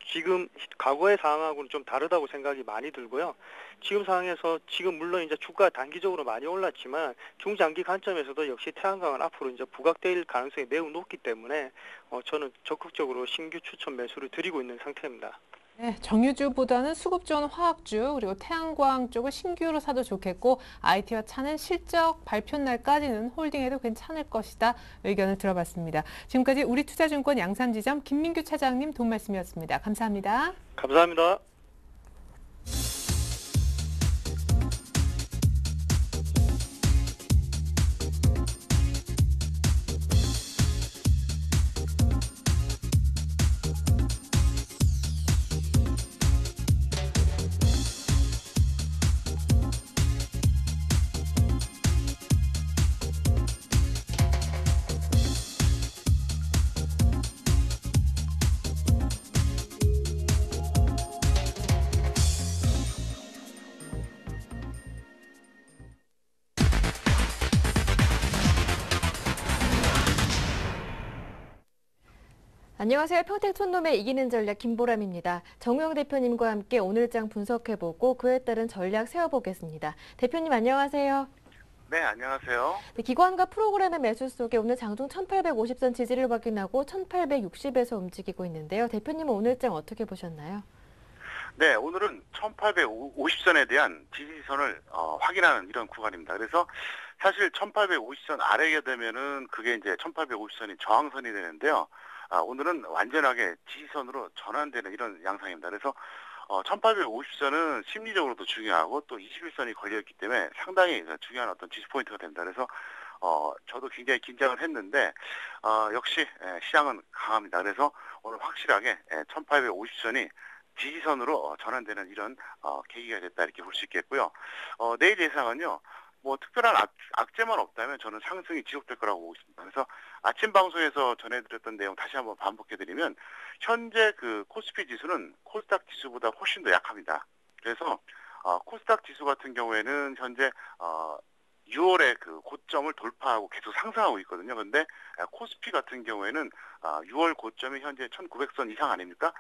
지금 과거의 상황하고는 좀 다르다고 생각이 많이 들고요. 지금 상황에서 지금 물론 이제 주가가 단기적으로 많이 올랐지만 중장기 관점에서도 역시 태양광은 앞으로 이제 부각될 가능성이 매우 높기 때문에 저는 적극적으로 신규 추천 매수를 드리고 있는 상태입니다. 네, 정유주보다는 수급 좋은 화학주 그리고 태양광 쪽을 신규로 사도 좋겠고 IT와 차는 실적 발표 날까지는 홀딩해도 괜찮을 것이다 의견을 들어봤습니다. 지금까지 우리투자증권 양산지점 김민규 차장님 돈 말씀이었습니다. 감사합니다. 감사합니다. 안녕하세요. 평택 촌놈의 이기는 전략 김보람입니다. 정우영 대표님과 함께 오늘장 분석해보고 그에 따른 전략 세워보겠습니다. 대표님 안녕하세요. 네, 안녕하세요. 네, 기관과 프로그램의 매수 속에 오늘 장중 1850선 지지를 확인하고 1860에서 움직이고 있는데요. 대표님은 오늘장 어떻게 보셨나요? 네, 오늘은 1850선에 대한 지지선을 확인하는 이런 구간입니다. 그래서 사실 1850선 아래게 되면은 그게 이제 1850선이 저항선이 되는데요. 오늘은 완전하게 지지선으로 전환되는 이런 양상입니다. 그래서 1850선은 심리적으로도 중요하고 또 21선이 걸려있기 때문에 상당히 중요한 어떤 지지 포인트가 됩니다. 그래서 저도 굉장히 긴장을 했는데 역시 시장은 강합니다. 그래서 오늘 확실하게 1850선이 지지선으로 전환되는 이런 계기가 됐다 이렇게 볼 수 있겠고요. 내일 예상은요. 뭐 특별한 악재만 없다면 저는 상승이 지속될 거라고 보고 있습니다. 그래서 아침 방송에서 전해드렸던 내용 다시 한번 반복해드리면 현재 그 코스피 지수는 코스닥 지수보다 훨씬 더 약합니다. 그래서 코스닥 지수 같은 경우에는 현재 6월에 그 고점을 돌파하고 계속 상승하고 있거든요. 그런데 코스피 같은 경우에는 6월 고점이 현재 1900선 이상 아닙니까?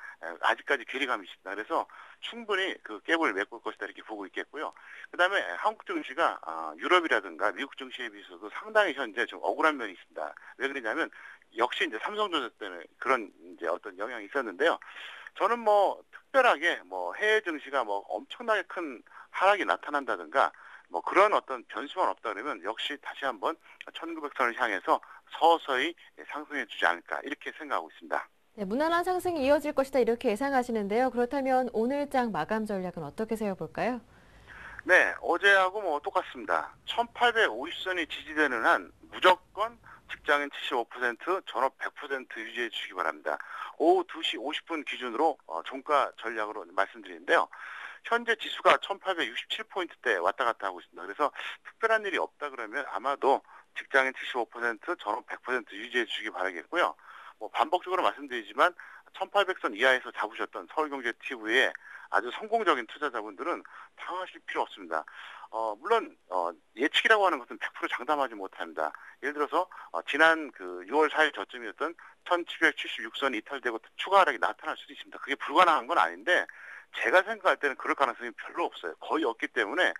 아직까지 괴리감이 있습니다. 그래서 충분히 그 갭을 메꿀 것이다 이렇게 보고 있겠고요. 그다음에 한국 증시가 유럽이라든가 미국 증시에 비해서도 상당히 현재 좀 억울한 면이 있습니다. 왜 그러냐면 역시 이제 삼성전자 때문에 그런 이제 어떤 영향이 있었는데요. 저는 뭐 특별하게 뭐 해외 증시가 뭐 엄청나게 큰 하락이 나타난다든가 뭐 그런 어떤 변수만 없다 그러면 역시 다시 한번 1900선을 향해서 서서히 상승해 주지 않을까 이렇게 생각하고 있습니다. 네, 무난한 상승이 이어질 것이다 이렇게 예상하시는데요. 그렇다면 오늘장 마감 전략은 어떻게 세워볼까요? 네, 어제하고 뭐 똑같습니다. 1850선이 지지되는 한 무조건 직장인 75%, 전업 100% 유지해 주시기 바랍니다. 오후 2시 50분 기준으로 종가 전략으로 말씀드리는데요. 현재 지수가 1867포인트대 왔다 갔다 하고 있습니다. 그래서 특별한 일이 없다 그러면 아마도 직장인 75%, 전업 100% 유지해 주시기 바라겠고요. 뭐 반복적으로 말씀드리지만 1800선 이하에서 잡으셨던 서울경제TV의 아주 성공적인 투자자분들은 당하실 필요 없습니다. 물론 예측이라고 하는 것은 100% 장담하지 못합니다. 예를 들어서 지난 그 6월 4일 저점이었던 1776선이 이탈되고 추가 하락이 나타날 수도 있습니다. 그게 불가능한 건 아닌데 제가 생각할 때는 그럴 가능성이 별로 없어요. 거의 없기 때문에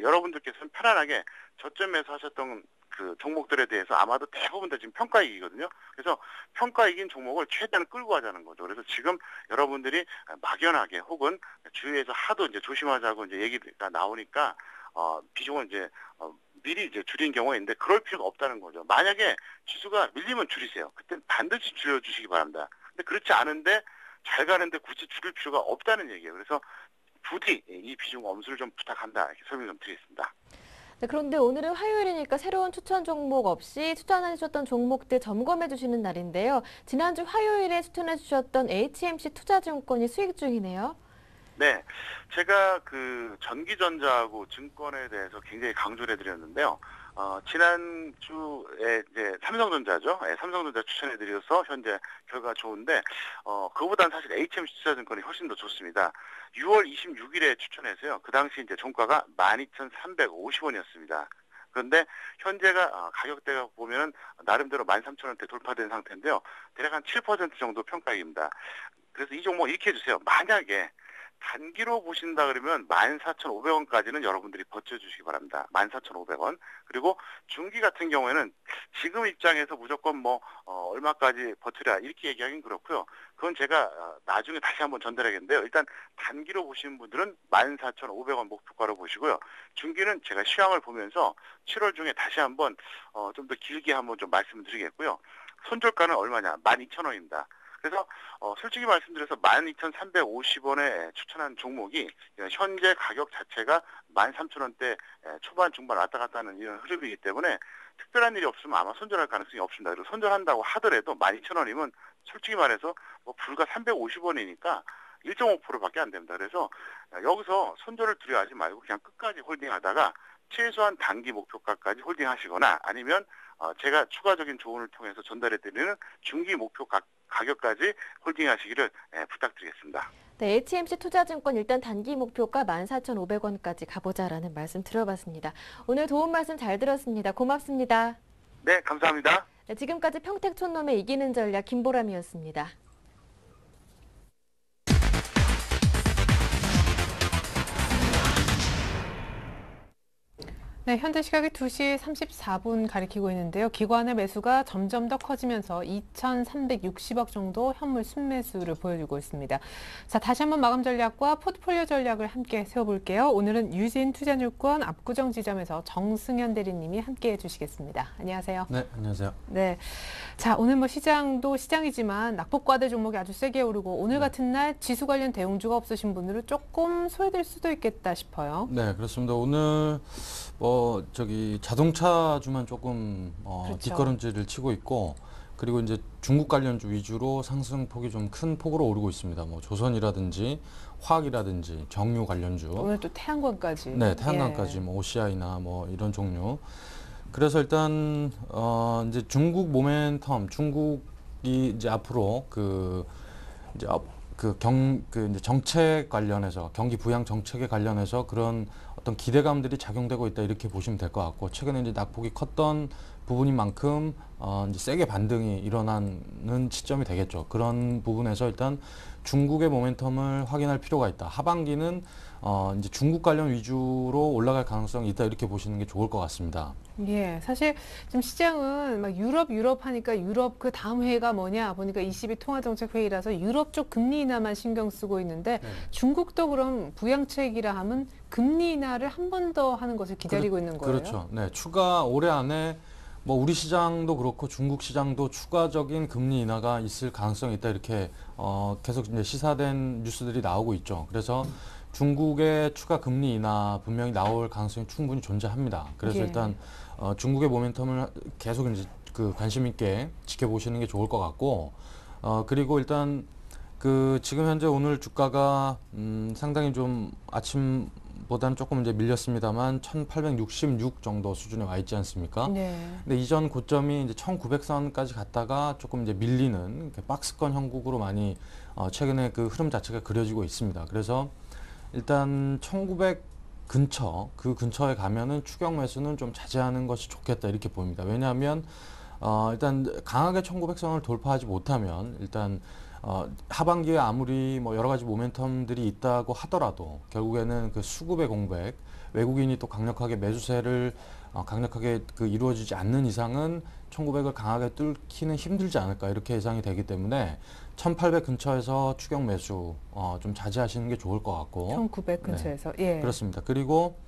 여러분들께서는 편안하게 저점에서 하셨던 그 종목들에 대해서 아마도 대부분 다 지금 평가이익이거든요. 그래서 평가이익인 종목을 최대한 끌고 가자는 거죠. 그래서 지금 여러분들이 막연하게 혹은 주위에서 하도 이제 조심하자고 이제 얘기가 나오니까 비중을 이제 미리 이제 줄인 경우가 있는데 그럴 필요가 없다는 거죠. 만약에 지수가 밀리면 줄이세요. 그때는 반드시 줄여주시기 바랍니다. 근데 그렇지 않은데 잘 가는데 굳이 줄일 필요가 없다는 얘기예요. 그래서 부디 이 비중 엄수를 좀 부탁한다 이렇게 설명 좀 드리겠습니다. 네, 그런데 오늘은 화요일이니까 새로운 추천 종목 없이 추천해 주셨던 종목들 점검해 주시는 날인데요. 지난주 화요일에 추천해 주셨던 HMC 투자증권이 수익 중이네요. 네, 제가 그 전기전자하고 증권에 대해서 굉장히 강조를 해드렸는데요. 지난주에 이제 삼성전자죠. 삼성전자 추천해드려서 현재 결과 좋은데, 그보다는 사실 HMC 투자증권이 훨씬 더 좋습니다. 6월 26일에 추천해서요. 그 당시 이제 종가가 12,350원이었습니다. 그런데 현재가 가격대가 보면은 나름대로 13,000원대 돌파된 상태인데요. 대략 한 7% 정도 평가입니다. 그래서 이 종목 이렇게 해주세요. 만약에 단기로 보신다 그러면 14,500원까지는 여러분들이 버텨주시기 바랍니다. 14,500원. 그리고 중기 같은 경우에는 지금 입장에서 무조건 얼마까지 버티라 이렇게 얘기하기는 그렇고요. 그건 제가 나중에 다시 한번 전달하겠는데요. 일단 단기로 보시는 분들은 14,500원 목표가로 보시고요. 중기는 제가 시황을 보면서 7월 중에 다시 한번 좀 더 길게 한번 좀 말씀드리겠고요. 손절가는 얼마냐? 12,000원입니다. 그래서 솔직히 말씀드려서 12,350원에 추천한 종목이 현재 가격 자체가 13,000원대 초반 중반 왔다 갔다 하는 이런 흐름이기 때문에 특별한 일이 없으면 아마 손절할 가능성이 없습니다. 그리고 손절한다고 하더라도 12,000원이면 솔직히 말해서 불과 350원이니까 1.5%밖에 안 됩니다. 그래서 여기서 손절을 두려워하지 말고 그냥 끝까지 홀딩하다가 최소한 단기 목표가까지 홀딩하시거나 아니면 제가 추가적인 조언을 통해서 전달해드리는 중기 목표 가격까지 홀딩하시기를 부탁드리겠습니다. 네, HMC 투자증권 일단 단기 목표가 14,500원까지 가보자라는 말씀 드려봤습니다. 오늘 도움 말씀 잘 들었습니다. 고맙습니다. 네, 감사합니다. 네, 지금까지 평택촌놈의 이기는 전략 김보람이었습니다. 네, 현재 시각이 2시 34분 가리키고 있는데요. 기관의 매수가 점점 더 커지면서 2,360억 정도 현물 순매수를 보여주고 있습니다. 자, 다시 한번 마감 전략과 포트폴리오 전략을 함께 세워볼게요. 오늘은 유진 투자증권 압구정 지점에서 정승현 대리님이 함께 해주시겠습니다. 안녕하세요. 네, 안녕하세요. 네, 자, 오늘 시장도 시장이지만 낙폭과대 종목이 아주 세게 오르고 오늘 같은 날 지수 관련 대응주가 없으신 분들은 조금 소외될 수도 있겠다 싶어요. 네, 그렇습니다. 오늘 자동차주만 조금 그렇죠. 뒷걸음질을 치고 있고, 그리고 이제 중국 관련주 위주로 상승폭이 좀 큰 폭으로 오르고 있습니다. 조선이라든지 화학이라든지 정유 관련주. 오늘 또 태양광까지. 네, 태양광까지 OCI나 이런 종류. 그래서 일단 이제 중국 모멘텀, 중국이 이제 앞으로 이제 정책 관련해서 경기 부양 정책에 관련해서 그런 어떤 기대감들이 작용되고 있다 이렇게 보시면 될 것 같고, 최근에 이제 낙폭이 컸던 부분인 만큼 이제 세게 반등이 일어나는 시점이 되겠죠. 그런 부분에서 일단 중국의 모멘텀을 확인할 필요가 있다. 하반기는 이제 중국 관련 위주로 올라갈 가능성이 있다 이렇게 보시는 게 좋을 것 같습니다. 예, 사실 지금 시장은 막 유럽 하니까 유럽 그 다음 회의가 뭐냐 보니까 22 통화정책 회의라서 유럽 쪽 금리 인하만 신경 쓰고 있는데 네. 중국도 그럼 부양책이라 하면 금리 인하를 한 번 더 하는 것을 기다리고 있는 거예요. 그렇죠. 네, 추가 올해 안에 우리 시장도 그렇고 중국 시장도 추가적인 금리 인하가 있을 가능성이 있다 이렇게 계속 이제 시사된 뉴스들이 나오고 있죠. 그래서 중국의 추가 금리 인하 분명히 나올 가능성이 충분히 존재합니다. 그래서 예. 일단 중국의 모멘텀을 계속 이제 관심 있게 지켜보시는 게 좋을 것 같고, 그리고 일단 지금 현재 오늘 주가가 상당히 좀 아침보다는 조금 이제 밀렸습니다만 1,866 정도 수준에 와 있지 않습니까? 네. 근데 이전 고점이 이제 1,900선까지 갔다가 조금 이제 밀리는 박스권 형국으로 많이 최근에 그 흐름 자체가 그려지고 있습니다. 그래서 일단 1,900 그 근처에 가면은 추격 매수는 좀 자제하는 것이 좋겠다 이렇게 보입니다. 왜냐하면 일단 강하게 1,900선을 돌파하지 못하면 일단 하반기에 아무리 여러 가지 모멘텀들이 있다고 하더라도 결국에는 그 수급의 공백, 외국인이 또 강력하게 매수세를 강력하게 이루어지지 않는 이상은 1,900을 강하게 뚫기는 힘들지 않을까 이렇게 예상이 되기 때문에 1,800 근처에서 추격 매수 좀 자제하시는 게 좋을 것 같고. 1,900 근처에서. 네. 예. 그렇습니다. 그리고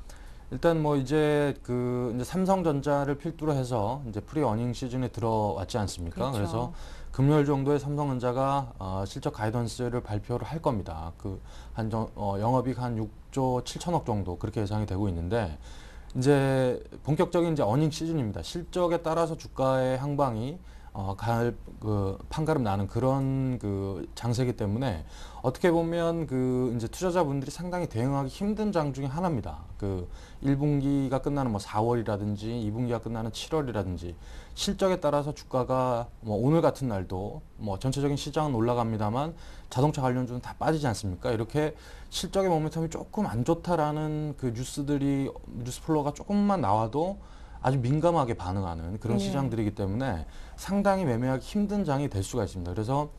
일단 이제 이제 삼성전자를 필두로 해서 이제 프리 어닝 시즌에 들어왔지 않습니까? 그렇죠. 그래서 금요일 정도에 삼성전자가 실적 가이던스를 발표를 할 겁니다. 영업이익 한 6조 7천억 정도 그렇게 예상이 되고 있는데, 이제 본격적인 이제 어닝 시즌입니다. 실적에 따라서 주가의 향방이 판가름 나는 그런 장세이기 때문에 어떻게 보면 이제 투자자분들이 상당히 대응하기 힘든 장 중에 하나입니다. 1분기가 끝나는 4월이라든지 2분기가 끝나는 7월이라든지 실적에 따라서 주가가 오늘 같은 날도 전체적인 시장은 올라갑니다만 자동차 관련주는 다 빠지지 않습니까? 이렇게 실적의 모멘텀이 조금 안 좋다라는 뉴스 플로우가 조금만 나와도 아주 민감하게 반응하는 그런 시장들이기 때문에 상당히 매매하기 힘든 장이 될 수가 있습니다. 그래서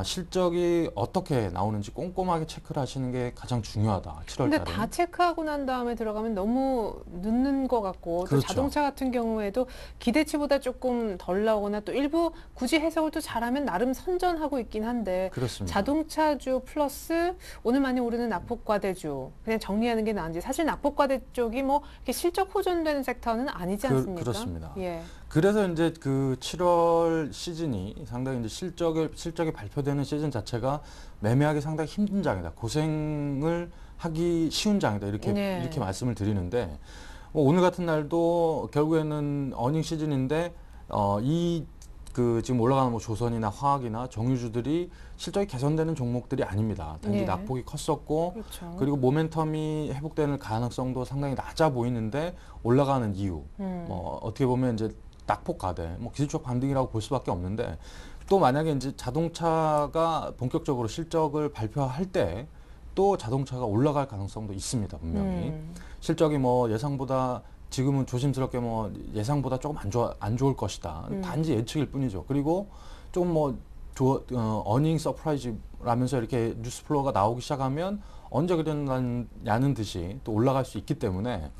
실적이 어떻게 나오는지 꼼꼼하게 체크를 하시는 게 가장 중요하다. 7월 근데 달에. 다 체크하고 난 다음에 들어가면 너무 늦는 것 같고 또 그렇죠. 자동차 같은 경우에도 기대치보다 조금 덜 나오거나 또 일부 굳이 해석을 또 잘하면 나름 선전하고 있긴 한데 그렇습니다. 자동차주 플러스 오늘 많이 오르는 낙폭과대주 그냥 정리하는 게 나은지 사실 낙폭과대 쪽이 뭐 이렇게 실적 호전되는 섹터는 아니지 않습니까? 그렇습니다. 예. 그래서 이제 그 7월 시즌이 상당히 이제 실적이 발표되는 시즌 자체가 매매하기 상당히 힘든 장이다. 고생을 하기 쉬운 장이다. 이렇게 네. 이렇게 말씀을 드리는데 오늘 같은 날도 결국에는 어닝 시즌인데 그 지금 올라가는 뭐 조선이나 화학이나 정유주들이 실적이 개선되는 종목들이 아닙니다. 단지 네. 낙폭이 컸었고 그렇죠. 그리고 모멘텀이 회복되는 가능성도 상당히 낮아 보이는데 올라가는 이유. 뭐 어떻게 보면 이제 낙폭 가대, 뭐 기술적 반등이라고 볼 수밖에 없는데 또 만약에 이제 자동차가 본격적으로 실적을 발표할 때 또 자동차가 올라갈 가능성도 있습니다. 분명히 실적이 뭐 예상보다 지금은 조심스럽게 뭐 예상보다 조금 안 좋을 것이다. 단지 예측일 뿐이죠. 그리고 좀 뭐 어닝 서프라이즈라면서 이렇게 뉴스 플로우가 나오기 시작하면 언제 그랬냐는 듯이 또 올라갈 수 있기 때문에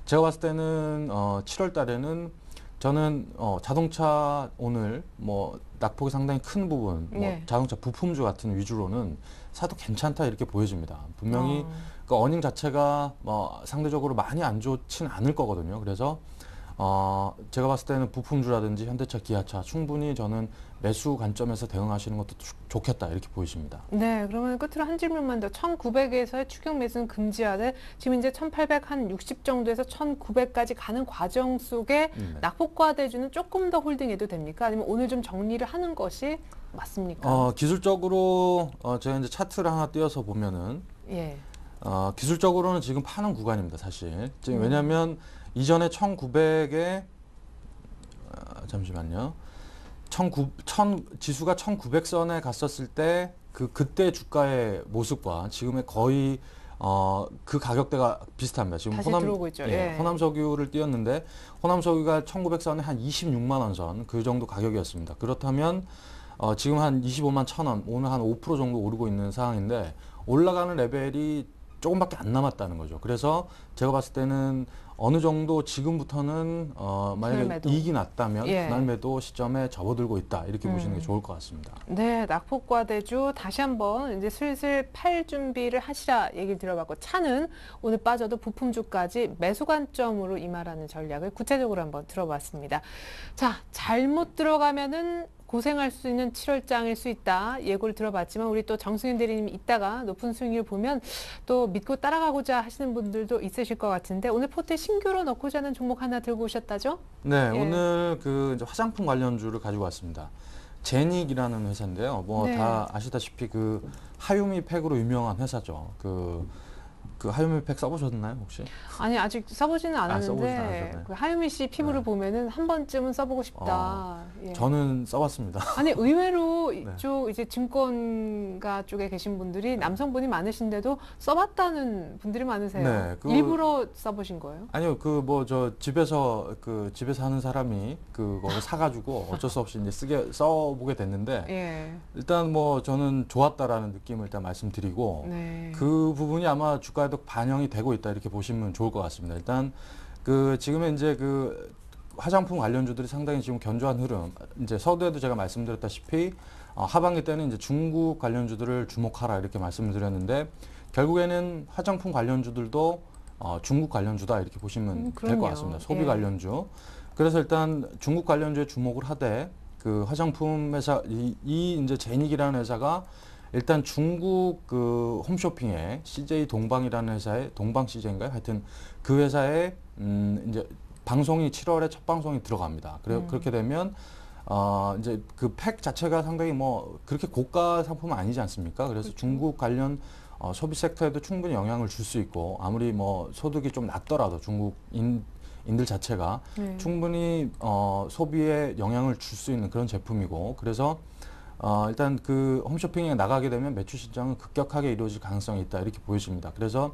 제가 봤을 때는 7월 달에는 저는 자동차 오늘 뭐 낙폭이 상당히 큰 부분 뭐 네. 자동차 부품주 같은 위주로는 사도 괜찮다 이렇게 보여집니다. 분명히 그 어닝 자체가 뭐 상대적으로 많이 안 좋진 않을 거거든요. 그래서 제가 봤을 때는 부품주라든지 현대차, 기아차 충분히 저는 매수 관점에서 대응하시는 것도 좋겠다 이렇게 보이십니다. 네, 그러면 끝으로 한 질문만 더. 1900에서의 추격 매수는 금지하되 지금 이제 1860 정도에서 1900까지 가는 과정 속에 낙폭과대주는 조금 더 홀딩해도 됩니까? 아니면 오늘 좀 정리를 하는 것이 맞습니까? 기술적으로 제가 이제 차트를 하나 띄어서 보면은 예. 기술적으로는 지금 파는 구간입니다, 사실. 지금 왜냐하면 이전에 1900에 잠시만요. 지수가 1900선에 갔었을 때 그때 주가의 모습과 지금의 거의 그 가격대가 비슷합니다. 지금 다시 들어오고 있죠. 예. 호남석유를 띄었는데 호남석유가 1900선에 한 26만 원 선 그 정도 가격이었습니다. 그렇다면 지금 한 25만 1,000원, 오늘 한 5% 정도 오르고 있는 상황인데 올라가는 레벨이 조금밖에 안 남았다는 거죠. 그래서 제가 봤을 때는 어느 정도 지금부터는 만약에 매도. 이익이 났다면 예. 분할 매도 시점에 접어들고 있다 이렇게 보시는 게 좋을 것 같습니다. 네, 낙폭과대주 다시 한번 이제 슬슬 팔 준비를 하시라 얘기를 들어봤고 차는 오늘 빠져도 부품주까지 매수 관점으로 임하라는 전략을 구체적으로 한번 들어봤습니다. 자, 잘못 들어가면은 고생할 수 있는 7월장일 수 있다 예고를 들어봤지만 우리 또 정승윤 대리님이 이따가 높은 수익률 보면 또 믿고 따라가고자 하시는 분들도 있으실 것 같은데 오늘 포트에 신규로 넣고자 하는 종목 하나 들고 오셨다죠? 네, 예. 오늘 그 이제 화장품 관련주를 가지고 왔습니다. 제닉이라는 회사인데요. 뭐 네. 다 아시다시피 그 하유미 팩으로 유명한 회사죠. 그 하유미 팩 써보셨나요 혹시? 아니 아직 써보지는 써보진 않았는데 않으셨나요? 그 하유미 씨 피부를 네. 보면은 한 번쯤은 써보고 싶다. 예. 저는 써봤습니다. 아니 의외로 네. 이쪽 이제 증권가 쪽에 계신 분들이 남성분이 많으신데도 써봤다는 분들이 많으세요. 네, 일부러 써보신 거예요? 아니요, 그 뭐 저 집에서 하는 사람이 그거를 사가지고 어쩔 수 없이 이제 써보게 됐는데 예. 일단 뭐 저는 좋았다라는 느낌을 일단 말씀드리고 네. 그 부분이 아마 주가에도 반영이 되고 있다 이렇게 보시면 좋을 것 같습니다. 일단 지금의 이제 화장품 관련주들이 상당히 지금 견조한 흐름. 이제 서두에도 제가 말씀드렸다시피 하반기 때는 이제 중국 관련주들을 주목하라 이렇게 말씀을 드렸는데 결국에는 화장품 관련주들도 중국 관련주다 이렇게 보시면 될 그럼요. 것 같습니다. 소비 예. 관련주. 그래서 일단 중국 관련주에 주목을 하되 그 화장품 회사 이 이제 제닉이라는 회사가 일단 중국 그 홈쇼핑에 CJ 동방이라는 회사에 동방 CJ인가요? 하여튼 그 회사에 이제 방송이 7월에 첫 방송이 들어갑니다. 그렇게 되면 이제 그 팩 자체가 상당히 뭐 그렇게 고가 상품은 아니지 않습니까? 그래서 그렇죠. 중국 관련 소비 섹터에도 충분히 영향을 줄 수 있고 아무리 뭐 소득이 좀 낮더라도 중국인들 자체가 네. 충분히 소비에 영향을 줄 수 있는 그런 제품이고 그래서 일단 그 홈쇼핑에 나가게 되면 매출 신장은 급격하게 이루어질 가능성이 있다 이렇게 보여집니다. 그래서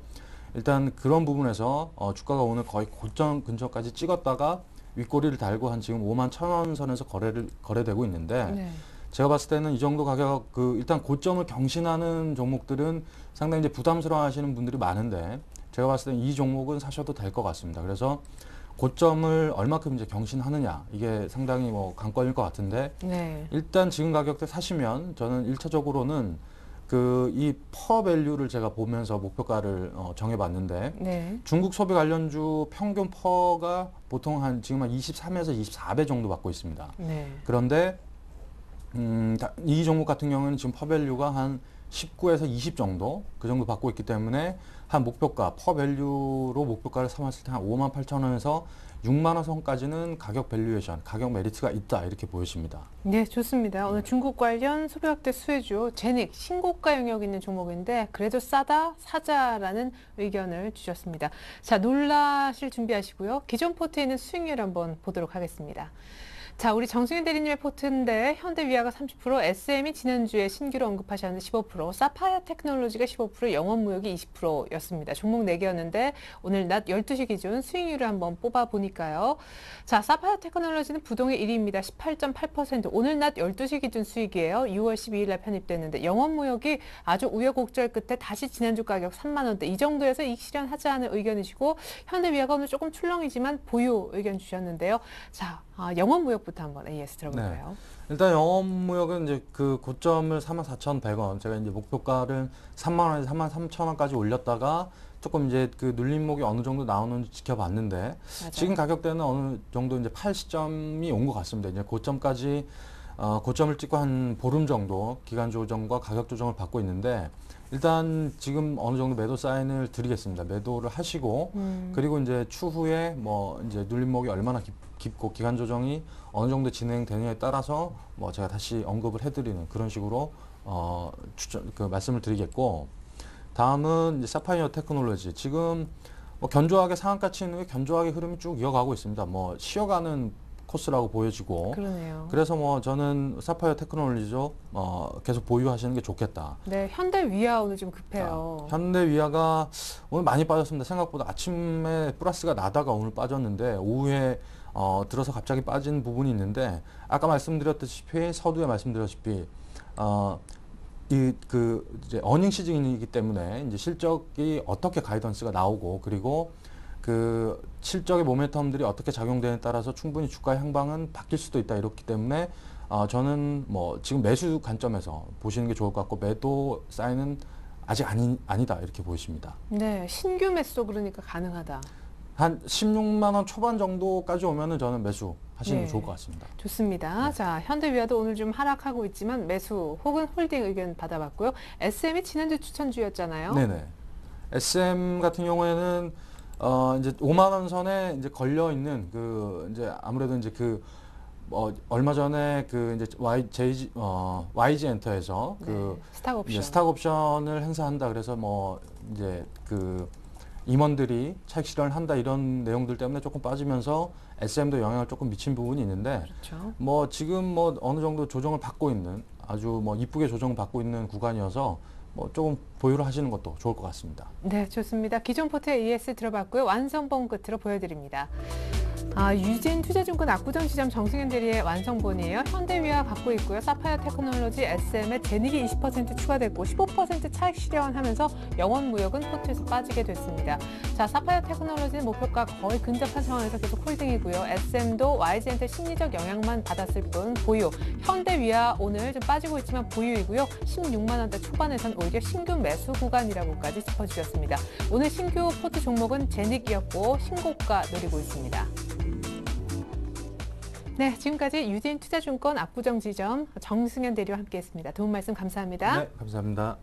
일단 그런 부분에서 주가가 오늘 거의 고점 근처까지 찍었다가 윗꼬리를 달고 한 지금 5만 1,000원 선에서 거래되고 있는데 네. 제가 봤을 때는 이 정도 가격 일단 고점을 경신하는 종목들은 상당히 이제 부담스러워하시는 분들이 많은데 제가 봤을 때는 이 종목은 사셔도 될 것 같습니다. 그래서 고점을 얼마큼 이제 경신하느냐 이게 상당히 뭐 관건일 것 같은데 네. 일단 지금 가격대 사시면 저는 1차적으로는 이 퍼밸류를 제가 보면서 목표가를 정해봤는데 네. 중국 소비 관련주 평균 퍼가 보통 지금 한 23에서 24배 정도 받고 있습니다. 네. 그런데 이 종목 같은 경우는 지금 퍼밸류가 한 19에서 20 정도 그 정도 받고 있기 때문에 한 목표가 퍼밸류로 목표가를 삼았을 때 한 58,000원에서 6만 원 선까지는 가격 밸류에이션, 가격 메리트가 있다 이렇게 보여집니다. 네, 좋습니다. 오늘 중국 관련 소비 확대 수혜주 제닉 신고가 영역 있는 종목인데 그래도 싸다 사자라는 의견을 주셨습니다. 자, 놀라실 준비하시고요. 기존 포트에 있는 수익률 한번 보도록 하겠습니다. 자, 우리 정승현 대리님의 포트인데 현대위아가 30%, SM이 지난주에 신규로 언급하셨는데 15%, 사파이어 테크놀로지가 15%, 영업무역이 20%였습니다. 종목 4개였는데 오늘 낮 12시 기준 수익률을 한번 뽑아보니까요. 자, 사파이어 테크놀로지는 부동의 1위입니다. 18.8%. 오늘 낮 12시 기준 수익이에요. 6월 12일 날 편입됐는데 영업무역이 아주 우여곡절 끝에 다시 지난주 가격 3만 원대 이 정도에서 이익 실현하자는 의견이시고 현대위아가 오늘 조금 출렁이지만 보유 의견 주셨는데요. 자, 영업무역부터 한번 AS 들어볼까요? 네. 일단 영업무역은 이제 그 고점을 44,100원, 제가 이제 목표가를 3만 원에서 33,000원까지 올렸다가 조금 이제 그 눌림목이 어느 정도 나오는지 지켜봤는데 맞아요. 지금 가격대는 어느 정도 이제 팔 시점이 온 것 같습니다. 이제 고점까지 고점을 찍고 한 보름 정도 기간 조정과 가격 조정을 받고 있는데 일단 지금 어느 정도 매도 사인을 드리겠습니다. 매도를 하시고 그리고 이제 추후에 뭐 이제 눌림목이 얼마나 깊고 기간 조정이 어느 정도 진행되느냐에 따라서 뭐 제가 다시 언급을 해드리는 그런 식으로 말씀을 드리겠고 다음은 이제 사파이어 테크놀로지 지금 뭐 견조하게 상한가 치는 후에 견조하게 흐름이 쭉 이어가고 있습니다. 뭐 쉬어가는 코스라고 보여지고 그러네요. 그래서 뭐 저는 사파이어 테크놀로지죠 계속 보유하시는 게 좋겠다. 네, 현대위아 오늘 좀 급해요. 현대위아가 오늘 많이 빠졌습니다. 생각보다 아침에 플러스가 나다가 오늘 빠졌는데 오후에 들어서 갑자기 빠진 부분이 있는데 아까 말씀드렸다시피 서두에 말씀드렸다시피 이제 어닝 시즌이기 때문에 이제 실적이 어떻게 가이던스가 나오고 그리고 그 실적의 모멘텀들이 어떻게 작용되느냐에 따라서 충분히 주가의 향방은 바뀔 수도 있다 이렇기 때문에 저는 뭐 지금 매수 관점에서 보시는 게 좋을 것 같고 매도 사인은 아직 아니다 이렇게 보이십니다. 네, 신규 매수 그러니까 가능하다. 한 16만 원 초반 정도까지 오면은 저는 매수 하시는 게 네. 좋을 것 같습니다. 좋습니다. 자, 현대위아도 오늘 좀 하락하고 있지만 매수 혹은 홀딩 의견 받아봤고요. SM이 지난주 추천주였잖아요. 네네. SM 같은 경우에는 이제 5만 원 선에 이제 걸려 있는 이제 아무래도 이제 얼마 전에 이제 YG 엔터에서 네, 스탁 옵션. 이제 스탁 옵션을 행사한다 그래서 뭐 이제 임원들이 차익 실현을 한다 이런 내용들 때문에 조금 빠지면서 SM도 영향을 조금 미친 부분이 있는데 그렇죠. 뭐 지금 뭐 어느 정도 조정을 받고 있는 아주 뭐 이쁘게 조정을 받고 있는 구간이어서 뭐 조금 보유를 하시는 것도 좋을 것 같습니다. 네, 좋습니다. 기존 포트의 ES 들어봤고요. 완성본 끝으로 보여드립니다. 유진 투자증권 압구정 지점 정승현 대리의 완성본이에요. 현대위아 갖고 있고요. 사파이어 테크놀로지 SM에 제닉이 20% 추가됐고 15% 차익 실현하면서 영업무역은 포트에서 빠지게 됐습니다. 자, 사파이어 테크놀로지는 목표가 거의 근접한 상황에서 계속 홀딩이고요. SM도 YG한테 심리적 영향만 받았을 뿐 보유. 현대위아 오늘 좀 빠지고 있지만 보유이고요. 16만 원대 초반에선 오히려 신규 매수 구간이라고까지 짚어주셨습니다. 오늘 신규 포트 종목은 제닉이었고 신고가 노리고 있습니다. 네, 지금까지 유진 투자증권 압구정 지점 정승현 대리와 함께했습니다. 도움 말씀 감사합니다. 네, 감사합니다.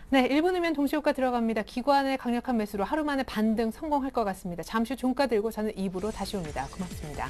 네, 1분 후면 동시효과 들어갑니다. 기관의 강력한 매수로 하루 만에 반등 성공할 것 같습니다. 잠시 후 종가 들고 저는 2부로 다시 옵니다. 고맙습니다.